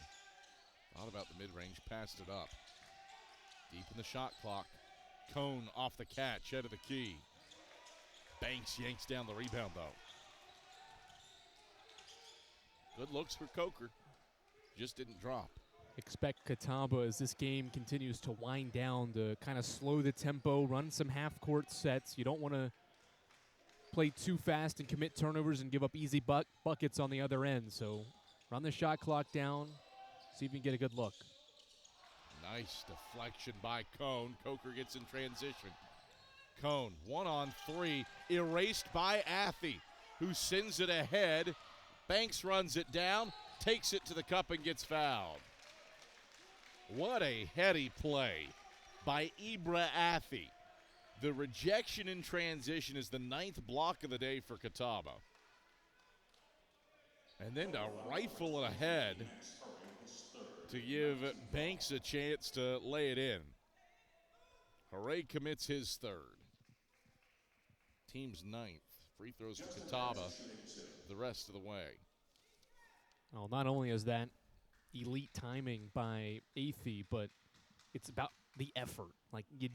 Thought about the mid-range, passed it up. Deep in the shot clock. Cone off the catch, head of the key. Banks yanks down the rebound, though. Good looks for Coker. Just didn't drop. Expect Catawba, as this game continues to wind down, to kind of slow the tempo, run some half-court sets. You don't want to play too fast and commit turnovers and give up easy buckets on the other end. So run the shot clock down, see if you can get a good look. Nice deflection by Cone. Coker gets in transition. Cone, 1-on-3, erased by Athey, who sends it ahead. Banks runs it down, takes it to the cup and gets fouled. What a heady play by Ibra Athey. The rejection in transition is the 9th block of the day for Catawba. And then to rifle it ahead to give Banks a chance to lay it in. Hooray commits his third. Team's ninth. Free throws for Catawba the rest of the way. Well, not only is that elite timing by Athey, but it's about the effort. Like, you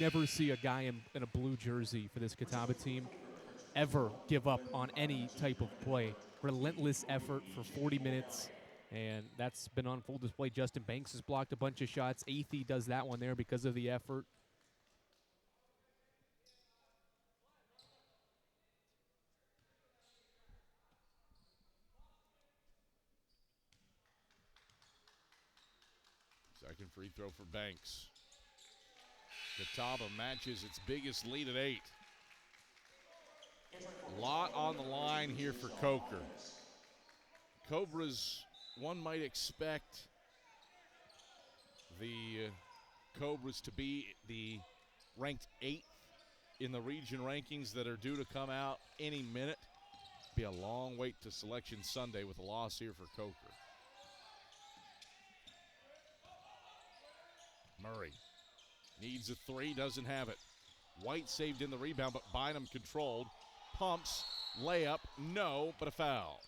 never see a guy in a blue jersey for this Catawba team ever give up on any type of play. Relentless effort for 40 minutes, and that's been on full display. Justin Banks has blocked a bunch of shots. Athey does that one there because of the effort. Second free throw for Banks. Catawba matches its biggest lead at 8. A lot on the line here for Coker. Cobras, one might expect the Cobras to be the ranked 8th in the region rankings that are due to come out any minute. Be a long wait to Selection Sunday with a loss here for Coker. Murray needs a three, doesn't have it. White saved in the rebound, but Bynum controlled. Pumps, layup, no, but a foul.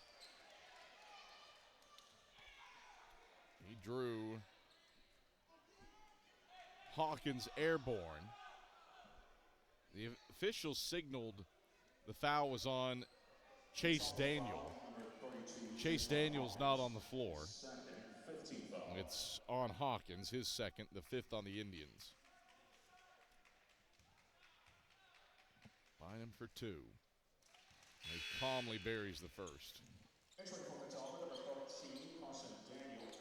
He drew Hawkins airborne. The officials signaled the foul was on Chase Daniel. Chase Daniel's not on the floor. It's on Hawkins, his second, the 5th on the Indians. Bynum for 2. He calmly buries the first. Entering for Catawba, number 13, Carson-Newman.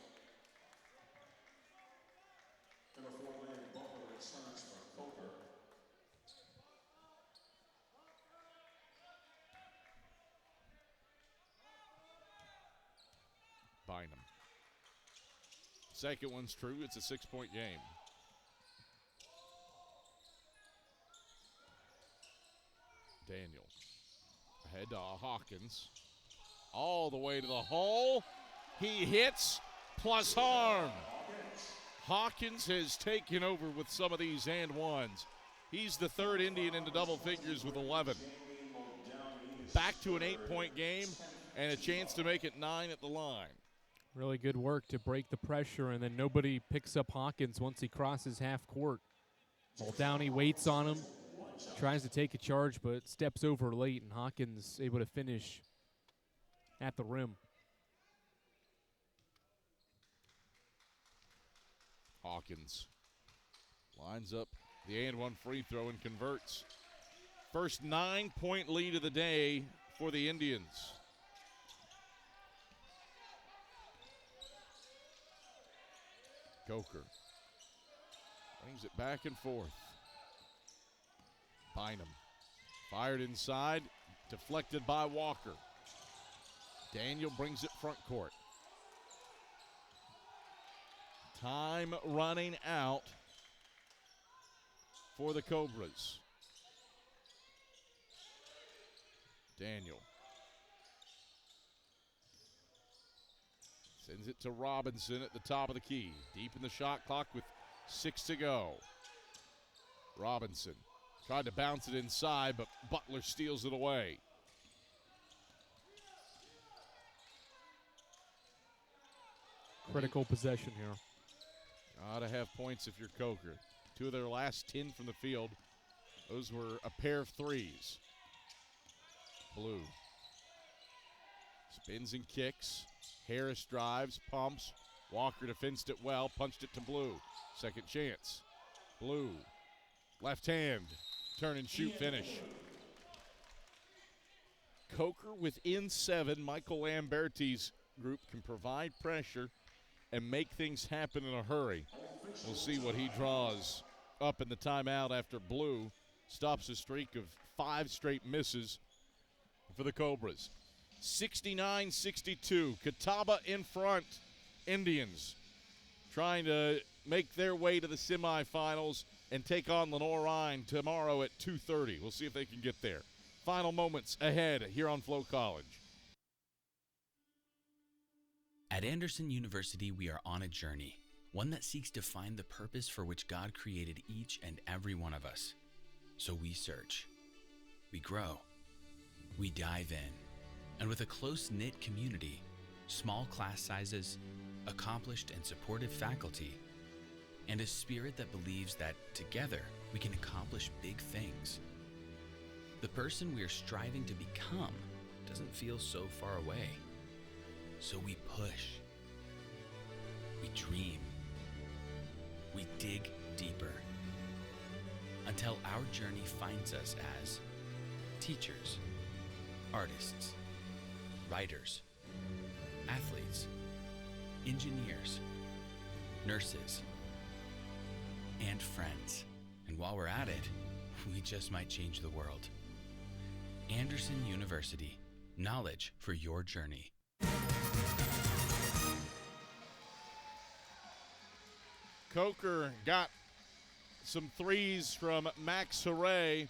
Number 4, Landon Butler returns for Coker. Bynum. Second one's true. It's a 6-point game. Daniel. Ahead to Hawkins. All the way to the hole. He hits plus harm. Hawkins has taken over with some of these and ones. He's the 3rd Indian into double figures with 11. Back to an 8-point game and a chance to make it 9 at the line. Really good work to break the pressure, and then nobody picks up Hawkins once he crosses half court. Muldowney waits on him, tries to take a charge, but steps over late, and Hawkins able to finish at the rim. Hawkins lines up the and one free throw and converts. First 9-point lead of the day for the Indians. Coker brings it back and forth. Bynum fired inside, deflected by Walker. Daniel brings it front court. Time running out for the Cobras. Daniel sends it to Robinson at the top of the key. Deep in the shot clock with 6 to go. Robinson tried to bounce it inside, but Butler steals it away. Critical possession here. Gotta have points if you're Coker. 2 of their last 10 from the field. Those were a pair of threes. Blue spins and kicks. Harris drives, pumps. Walker defensed it well, punched it to Blue. Second chance. Blue, left hand, turn and shoot finish. Coker within 7. Michael Lamberti's group can provide pressure and make things happen in a hurry. We'll see what he draws up in the timeout after Blue stops a streak of 5 straight misses for the Cobras. 69-62, Catawba in front. Indians trying to make their way to the semifinals and take on Lenore-Rhine tomorrow at 2:30. We'll see if they can get there. Final moments ahead here on Flow College. At Anderson University, we are on a journey, one that seeks to find the purpose for which God created each and every one of us. So we search, we grow, we dive in, and with a close-knit community, small class sizes, accomplished and supportive faculty, and a spirit that believes that together we can accomplish big things. The person we are striving to become doesn't feel so far away. So we push, we dream, we dig deeper, until our journey finds us as teachers, artists, writers, athletes, engineers, nurses, and friends. And while we're at it, we just might change the world. Anderson University, knowledge for your journey. Coker got some threes from Max Hooray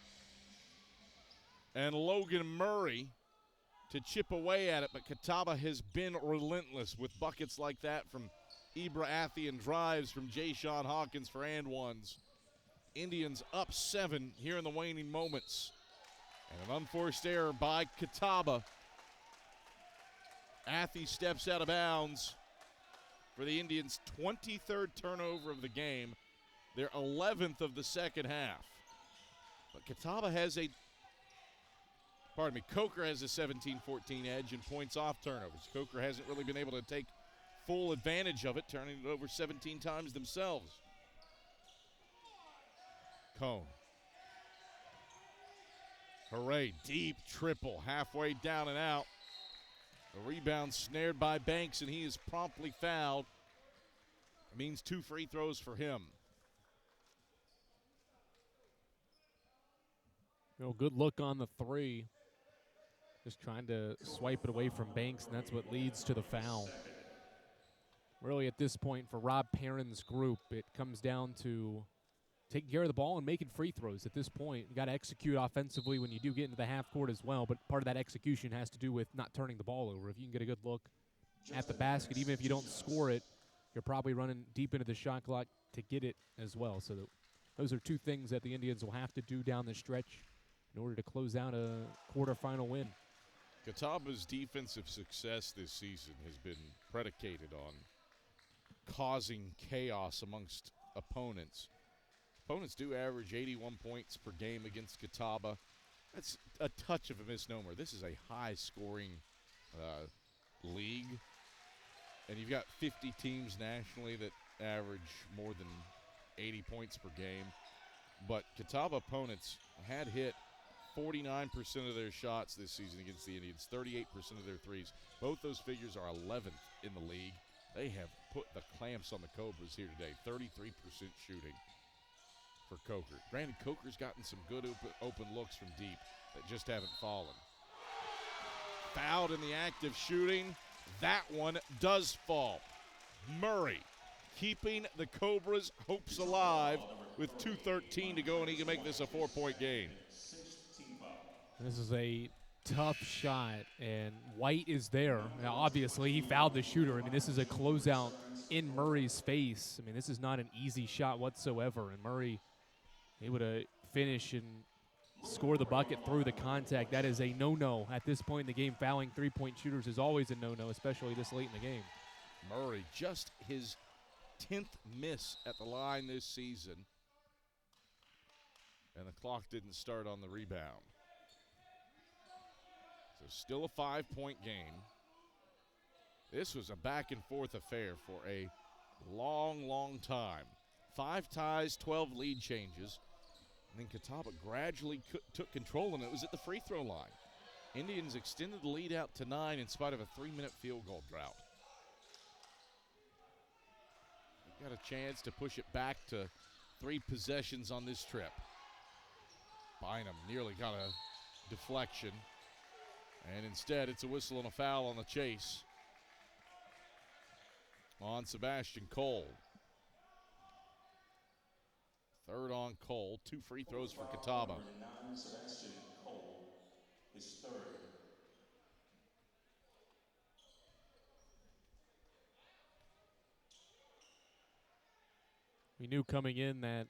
and Logan Murray to chip away at it, but Catawba has been relentless with buckets like that from Ibra Athey and drives from Jay Sean Hawkins for and ones. Indians up 7 here in the waning moments. And an unforced error by Catawba. Athey steps out of bounds for the Indians' 23rd turnover of the game, their 11th of the second half. But Catawba has Coker has a 17-14 edge in points off turnovers. Coker hasn't really been able to take full advantage of it, turning it over 17 times themselves. Cone. Hooray, deep triple, halfway down and out. The rebound snared by Banks, and he is promptly fouled. It means 2 free throws for him. Good look on the three. Just trying to swipe it away from Banks, and that's what leads to the foul. Really, at this point, for Rob Perrin's group, it comes down to taking care of the ball and making free throws at this point. You got to execute offensively when you do get into the half court as well, but part of that execution has to do with not turning the ball over. If you can get a good look at the basket, even if you don't score it, you're probably running deep into the shot clock to get it as well. So those are 2 things that the Indians will have to do down the stretch in order to close out a quarterfinal win. Catawba's defensive success this season has been predicated on causing chaos amongst opponents. Opponents do average 81 points per game against Catawba. That's a touch of a misnomer. This is a high-scoring league, and you've got 50 teams nationally that average more than 80 points per game. But Catawba opponents had hit 49% of their shots this season against the Indians, 38% of their threes. Both those figures are 11th in the league. They have put the clamps on the Cobras here today, 33% shooting for Coker. Granted, Coker's gotten some good open looks from deep that just haven't fallen. Fouled in the act of shooting. That one does fall. Murray keeping the Cobras' hopes alive with 2:13 to go, and he can make this a 4-point game. This is a tough shot, and White is there. Now, obviously, he fouled the shooter. I mean, this is a closeout in Murray's face. I mean, this is not an easy shot whatsoever, and Murray able to finish and score the bucket through the contact. That is a no-no at this point in the game. Fouling three-point shooters is always a no-no, especially this late in the game. Murray, just his 10th miss at the line this season, and the clock didn't start on the rebound. So still a 5-point game. This was a back-and-forth affair for a long, long time. 5 ties, 12 lead changes. And then Catawba gradually took control, and it was at the free throw line. Indians extended the lead out to 9 in spite of a 3-minute field goal drought. Got a chance to push it back to 3 possessions on this trip. Bynum nearly got a deflection. And instead, it's a whistle and a foul on the chase on Sebastian Cole. 3rd on Cole. 2 free throws for Catawba. Sebastian Cole, his 3rd. We knew coming in that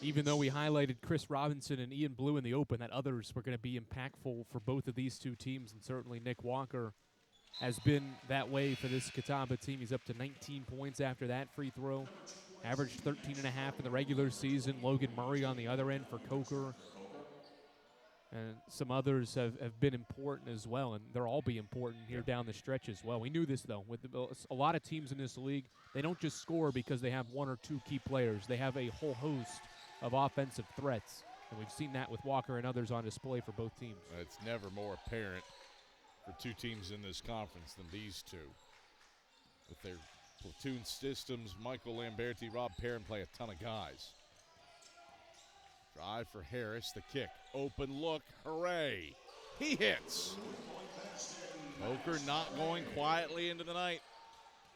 even though we highlighted Chris Robinson and Ian Blue in the open, that others were going to be impactful for both of these two teams, and certainly Nick Walker has been that way for this Catawba team. He's up to 19 points after that free throw, averaged 13.5 in the regular season. Logan Murray on the other end for Coker. And some others have been important as well, and they'll all be important here down the stretch as well. We knew this, though. With a lot of teams in this league, they don't just score because they have one or two key players. They have a whole host of offensive threats, and we've seen that with Walker and others on display for both teams. It's never more apparent for two teams in this conference than these two. With their platoon systems, Michael Lamberti, Rob Perrin play a ton of guys. Drive for Harris, the kick. Open look, hooray. He hits. Coker not going quietly into the night.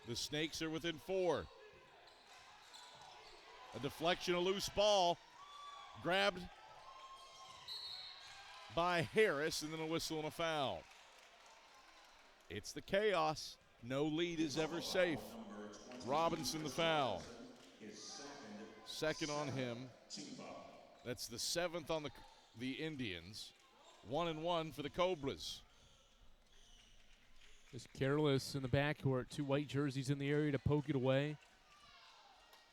The Snakes are within 4. A deflection, a loose ball. Grabbed by Harris, and then a whistle and a foul. It's the chaos. No lead is ever safe. Robinson the foul. Second on him. That's the 7th on the Indians. 1-1 for the Cobras. Just careless in the backcourt. 2 white jerseys in the area to poke it away.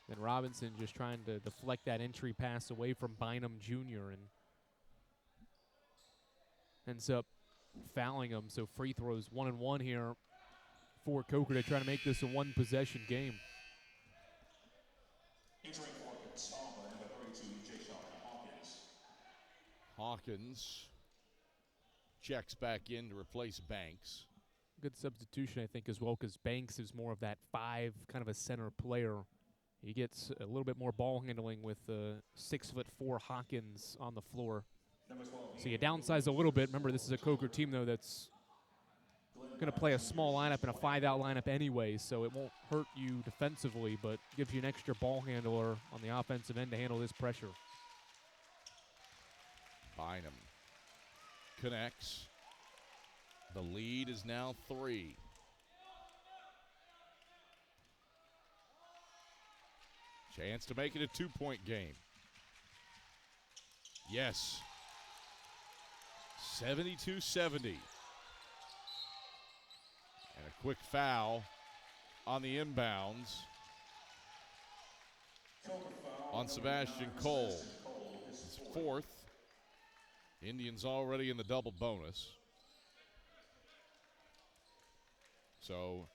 Then Robinson just trying to deflect that entry pass away from Bynum Jr. and ends up fouling him. So free throws 1-1 here for Coker to try to make this a 1-possession game. Entering for Catawba, number 32, Jay Hawkins. Hawkins checks back in to replace Banks. Good substitution, I think, as well, because Banks is more of that 5, kind of a center player. He gets a little bit more ball handling with 6'4" Hawkins on the floor. So you downsize a little bit. Remember, this is a Coker team, though, that's going to play a small lineup and a 5-out lineup anyway, so it won't hurt you defensively, but gives you an extra ball handler on the offensive end to handle this pressure. Bynum connects. The lead is now 3. Chance to make it a 2-point game. Yes. 72-70. And a quick foul on the inbounds on Sebastian Cole. His 4th. Indians already in the double bonus. So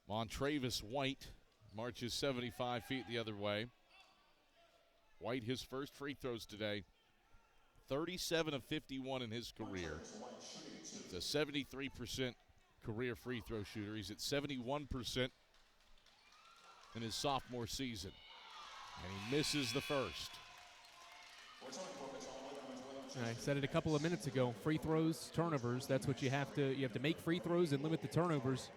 Montravis White marches 75 feet the other way. White, his first free throws today. 37 of 51 in his career. It's a 73% career free throw shooter. He's at 71% in his sophomore season. And he misses the first. I said it a couple of minutes ago. Free throws, turnovers, that's what you have to make free throws and limit the turnovers.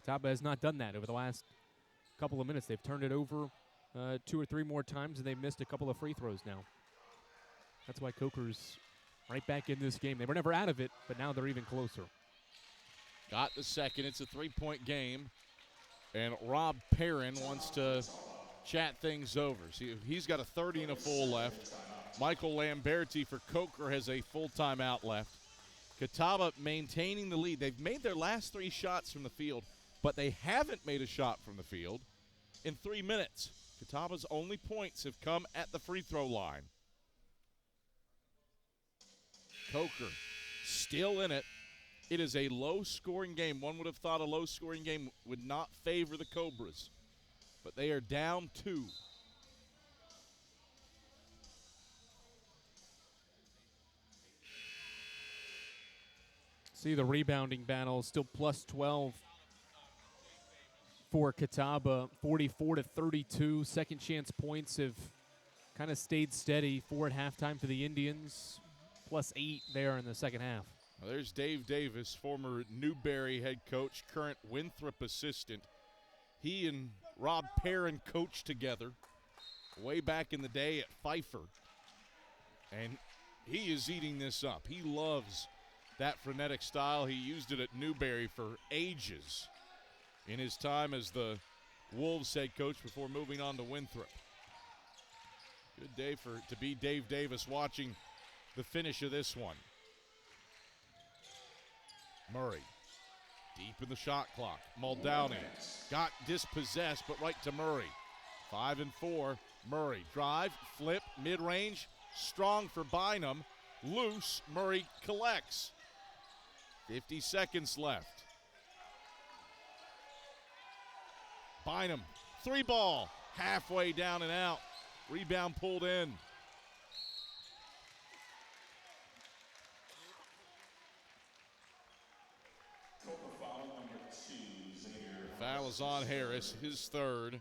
Catawba has not done that over the last couple of minutes. They've turned it over 2 or 3 more times, and they've missed a couple of free throws now. That's why Coker's right back in this game. They were never out of it, but now they're even closer. Got the second. It's a 3-point game. And Rob Perrin wants to chat things over. See, he's got a 30 and a full left. Michael Lamberti for Coker has a full timeout left. Catawba maintaining the lead. They've made their last 3 shots from the field, but they haven't made a shot from the field in 3 minutes. Catawba's only points have come at the free throw line. Coker still in it. It is a low-scoring game. One would have thought a low-scoring game would not favor the Cobras, but they are down 2. See the rebounding battle still plus 12 for Catawba, 44-32. Second chance points have kind of stayed steady. 4 at halftime for the Indians, plus 8 there in the second half. Well, there's Dave Davis, former Newberry head coach, current Winthrop assistant. He and Rob Perrin coached together way back in the day at Pfeiffer. And he is eating this up. He loves that frenetic style. He used it at Newberry for ages in his time as the Wolves head coach before moving on to Winthrop. Good day to be Dave Davis watching the finish of this one. Murray, deep in the shot clock. Muldowney got dispossessed, but right to Murray. 5 and 4. Murray, drive, flip, mid-range, strong for Bynum. Loose, Murray collects. 50 seconds left. Bynum, 3-ball, halfway down and out. Rebound pulled in. Foul is on Harris, his third.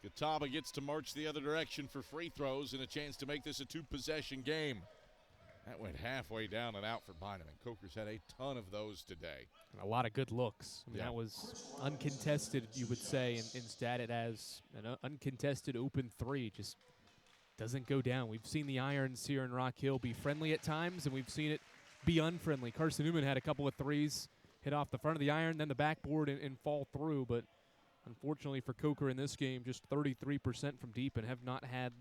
Catawba gets to march the other direction for free throws and a chance to make this a two-possession game. That went halfway down and out for Bynum, and Coker's had a ton of those today. And a lot of good looks. I mean, that was uncontested, you would say, and instead it has an uncontested open three. Just doesn't go down. We've seen the Irons here in Rock Hill be friendly at times, and we've seen it be unfriendly. Carson-Newman had a couple of threes hit off the front of the iron, then the backboard, and fall through. But unfortunately for Coker in this game, just 33% from deep and have not had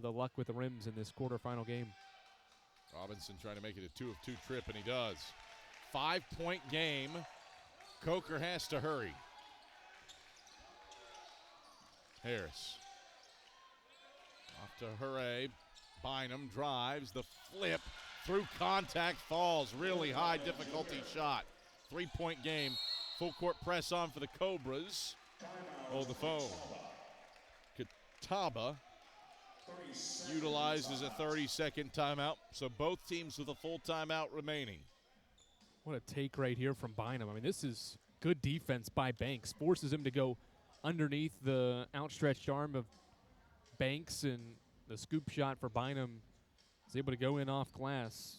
the luck with the rims in this quarterfinal game. Robinson trying to make it a 2-of-2 trip, and he does. 5-point game. Coker has to hurry. Harris. Off to Hooray. Bynum drives. The flip through contact falls. Really high difficulty shot. 3-point game. Full court press on for the Cobras. Hold the phone. Catawba utilizes a 30-second timeout, so both teams with a full timeout remaining. What a take right here from Bynum. I mean, this is good defense by Banks. Forces him to go underneath the outstretched arm of Banks, and the scoop shot for Bynum is able to go in off glass.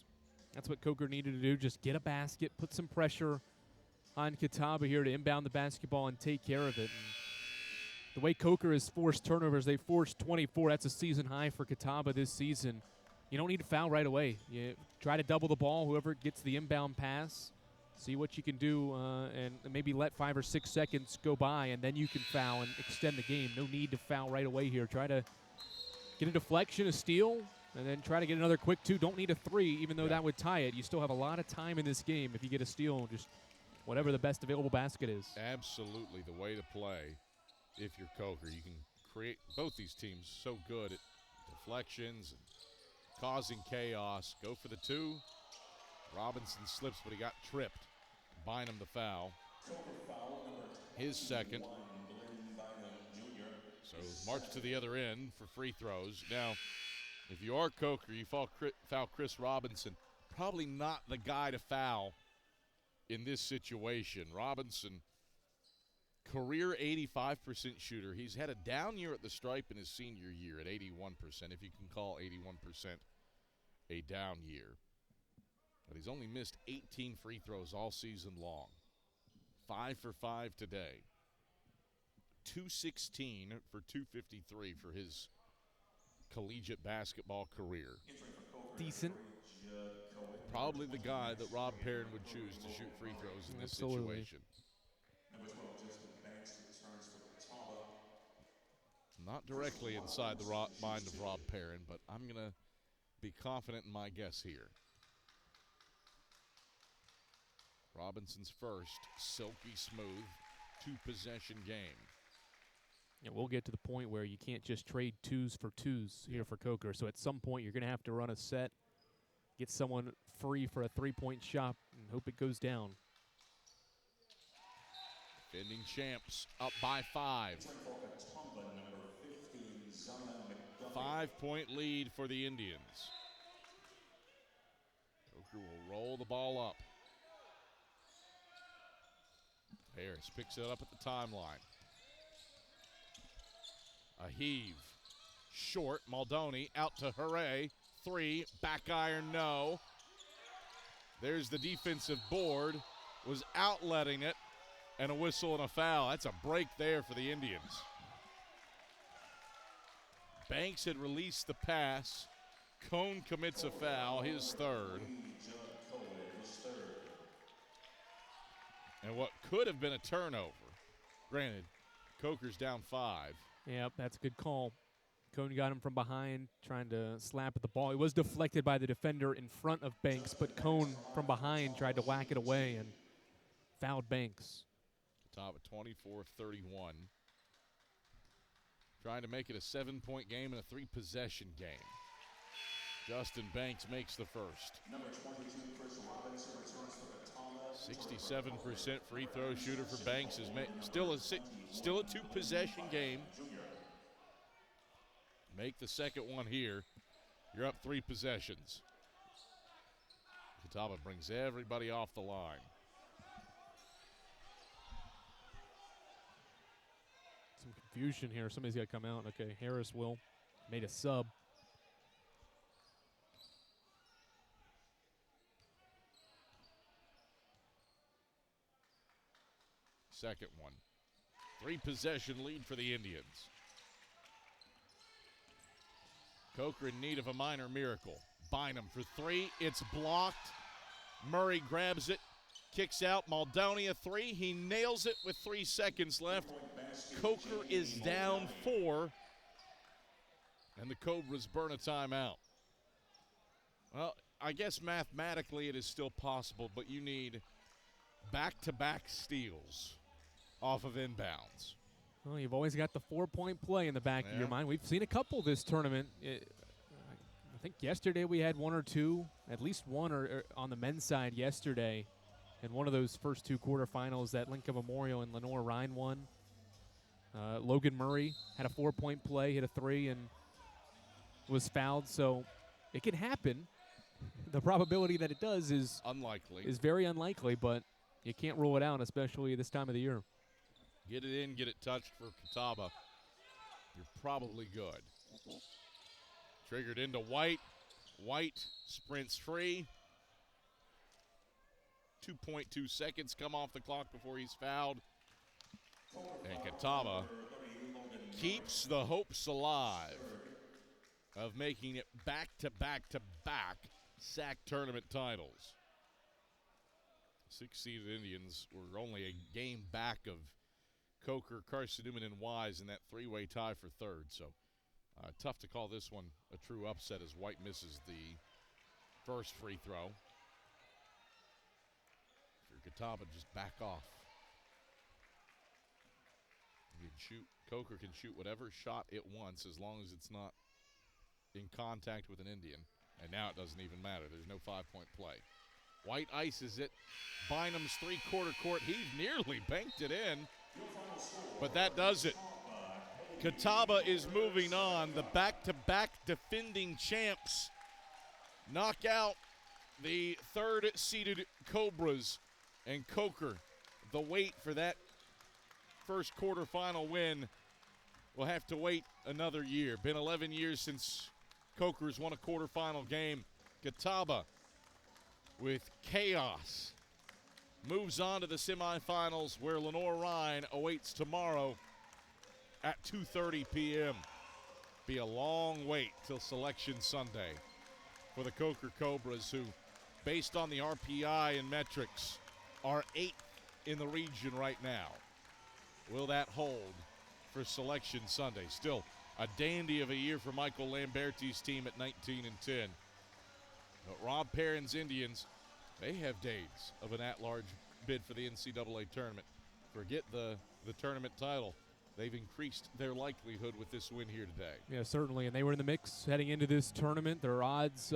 That's what Coker needed to do, just get a basket, put some pressure on Catawba here to inbound the basketball and take care of it. And the way Coker has forced turnovers, they forced 24. That's a season high for Catawba this season. You don't need to foul right away. You try to double the ball, whoever gets the inbound pass, see what you can do, and maybe let 5 or 6 seconds go by, and then you can foul and extend the game. No need to foul right away here. Try to get a deflection, a steal, and then try to get another quick two. Don't need a three, even though that would tie it. You still have a lot of time in this game if you get a steal, just whatever the best available basket is. Absolutely the way to play if you're Coker. You can create both these teams so good at deflections and causing chaos. Go for the two. Robinson slips, but he got tripped. Bynum the foul. His second. So march to the other end for free throws. Now, if you are Coker, you foul Chris Robinson. Probably not the guy to foul in this situation. Robinson, career 85% shooter. He's had a down year at the stripe in his senior year at 81%, if you can call 81% a down year. But he's only missed 18 free throws all season long. 5 for 5 today. 216 for 253 for his collegiate basketball career. Decent. Probably the guy that Rob Perrin would choose to shoot free throws in this situation. Not directly inside the mind of Rob Perrin, but I'm going to be confident in my guess here. Robinson's first, silky smooth, two-possession game. And we'll get to the point where you can't just trade twos for twos here for Coker. So at some point you're going to have to run a set, get someone free for a three-point shot, and hope it goes down. Defending champs up by 5. 5-point lead for the Indians. Coker will roll the ball up. Harris picks it up at the timeline. A heave. Short. Muldowney out to Hooray. 3. Back iron, no. There's the defensive board. Was outletting it. And a whistle and a foul. That's a break there for the Indians. Banks had released the pass. Cone commits a foul, his third. And what could have been a turnover. Granted, Coker's down 5. Yep, that's a good call. Cone got him from behind, trying to slap at the ball. It was deflected by the defender in front of Banks, but Cone from behind tried to whack it away and fouled Banks. Top of 24-31. Trying to make it a 7-point game and a 3-possession game. Justin Banks makes the first. Number 22, Chris Robinson returns for Catawba. 67% free throw shooter for Banks is still a 2-possession game. Make the second one here. You're up 3 possessions. Catawba brings everybody off the line. Some confusion here. Somebody's got to come out. Okay, Harris will. Made a sub. Second one. 3-possession lead for the Indians. Coker in need of a minor miracle. Bynum for 3. It's blocked. Murray grabs it. Kicks out. Maldonia 3. He nails it with 3 seconds left. Coker is down 4. And the Cobras burn a timeout. Well, I guess mathematically it is still possible, but you need back-to-back steals off of inbounds. Well, you've always got the 4-point play in the back of your mind. We've seen a couple this tournament. I think yesterday we had 1 or 2, at least 1 or on the men's side yesterday. In one of those first 2 quarterfinals that Lincoln Memorial and Lenore Rhine won. Logan Murray had a 4-point play, hit a 3, and was fouled. So it can happen. The probability that it does is unlikely. Is very unlikely, but you can't rule it out, especially this time of the year. Get it in, get it touched for Catawba. You're probably good. Triggered into White. White sprints free. 2.2 seconds come off the clock before he's fouled. And Catawba keeps the hopes alive of making it back-to-back-to-back SAC tournament titles. 6-seeded Indians were only a game back of Coker, Carson-Newman, and Wise in that 3-way tie for 3rd. So tough to call this one a true upset as White misses the first free throw. For Catawba, just back off. You can shoot. Coker can shoot whatever shot it wants as long as it's not in contact with an Indian. And now it doesn't even matter. There's no 5-point play. White ices it. Bynum's 3-quarter court. He nearly banked it in, but that does it. Catawba is moving on. The back-to-back defending champs knock out the 3rd-seeded Cobras, and Coker, the wait for that first quarterfinal win, will have to wait another year. Been 11 years since Coker's won a quarterfinal game. Catawba, with chaos, moves on to the semifinals where Lenore Rhine awaits tomorrow at 2:30 p.m. Be a long wait till Selection Sunday for the Coker Cobras, who, based on the RPI and metrics, are 8th in the region right now. Will that hold for Selection Sunday? Still a dandy of a year for Michael Lamberti's team at 19-10. But Rob Perrin's Indians, they have days of an at-large bid for the NCAA tournament. Forget the tournament title. They've increased their likelihood with this win here today. Yeah, certainly, and they were in the mix heading into this tournament. Their odds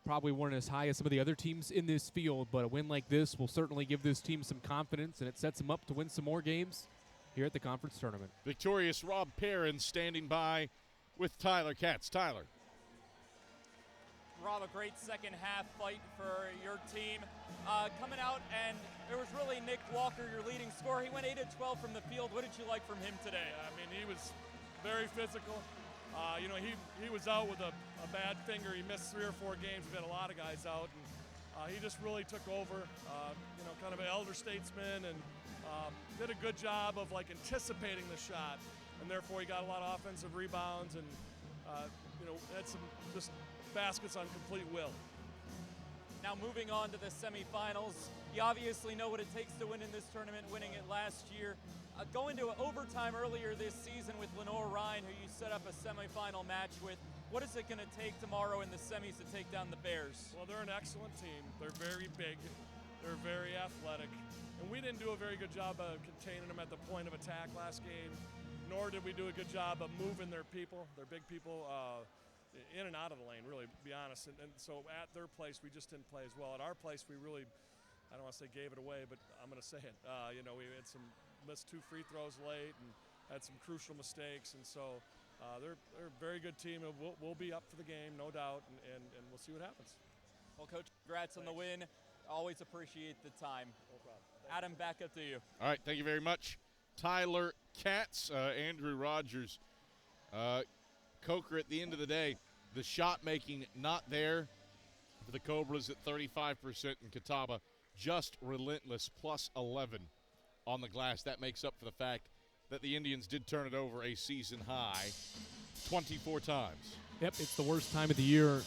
probably weren't as high as some of the other teams in this field, but a win like this will certainly give this team some confidence, and it sets them up to win some more games here at the conference tournament. Victorious Rob Perrin standing by with Tyler Katz. Tyler. Rob, a great second half fight for your team. Coming out, and it was really Nick Walker, your leading scorer. He went 8 of 12 from the field. What did you like from him today? I mean, he was very physical. He was out with a bad finger. He missed 3 or 4 games. We've had a lot of guys out, and he just really took over. Kind of an elder statesman, and did a good job of anticipating the shot, and therefore he got a lot of offensive rebounds, and had some just baskets on complete will. Now moving on to the semifinals, you obviously know what it takes to win in this tournament, winning it last year. Going to overtime earlier this season with Lenore Ryan, who you set up a semifinal match with. What is it going to take tomorrow in the semis to take down the Bears? Well, they're an excellent team. They're very big. They're very athletic. And we didn't do a very good job of containing them at the point of attack last game, nor did we do a good job of moving their people, their big people, in and out of the lane, really, to be honest. And so at their place, we just didn't play as well. At our place, we really, I don't want to say gave it away, but I'm going to say it. We had missed 2 free throws late and had some crucial mistakes. And so they're a very good team. And we'll be up for the game, no doubt, and we'll see what happens. Well, Coach, congrats on the win. Always appreciate the time. No problem. Adam, back up to you. All right, thank you very much. Tyler Katz, Andrew Rogers, Coker. At the end of the day, the shot making not there for the Cobras at 35%, and Catawba just relentless, plus 11 on the glass. That makes up for the fact that the Indians did turn it over a season high 24 times. Yep, it's the worst time of the year,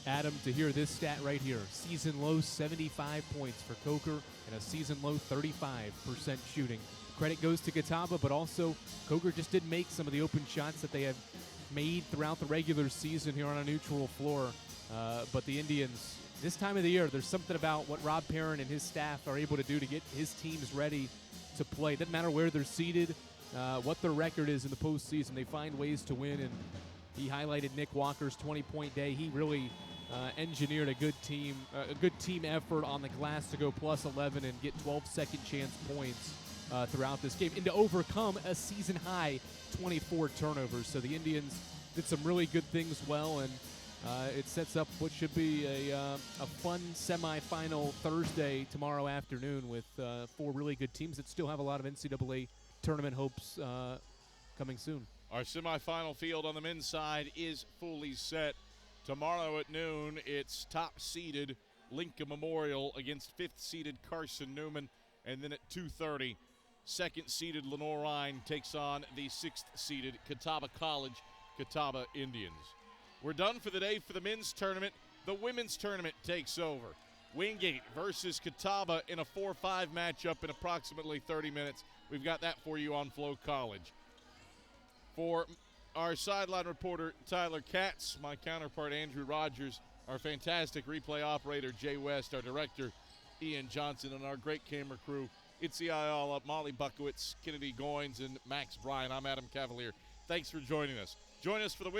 Adam, to hear this stat right here. Season low 75 points for Coker and a season low 35% shooting. Credit goes to Catawba, but also Coker just didn't make some of the open shots that they have made throughout the regular season here on a neutral floor. But the Indians, this time of the year, there's something about what Rob Perrin and his staff are able to do to get his teams ready to play. Doesn't matter where they're seated, what their record is in the postseason. They find ways to win, and he highlighted Nick Walker's 20-point day. He really engineered a good team effort on the glass to go plus 11 and get 12 second chance points throughout this game, and to overcome a season-high 24 turnovers. So the Indians did some really good things well, and it sets up what should be a fun semifinal Thursday tomorrow afternoon with 4 really good teams that still have a lot of NCAA tournament hopes coming soon. Our semifinal field on the men's side is fully set. Tomorrow at noon, it's top-seeded Lincoln Memorial against 5th-seeded Carson-Newman, and then at 2:30, 2nd-seeded Lenore Ryan takes on the 6th-seeded Catawba College Catawba Indians. We're done for the day for the men's tournament. The women's tournament takes over. Wingate versus Catawba in a 4-5 matchup in approximately 30 minutes. We've got that for you on Flow College. For our sideline reporter, Tyler Katz, my counterpart, Andrew Rogers, our fantastic replay operator, Jay West, our director, Ian Johnson, and our great camera crew, it's the All Up, Molly Buckowitz, Kennedy Goins, and Max Bryan. I'm Adam Cavalier. Thanks for joining us. Join us for the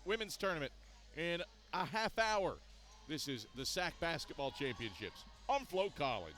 women's tournament in a half hour. This is the SAC Basketball Championships on Flow College.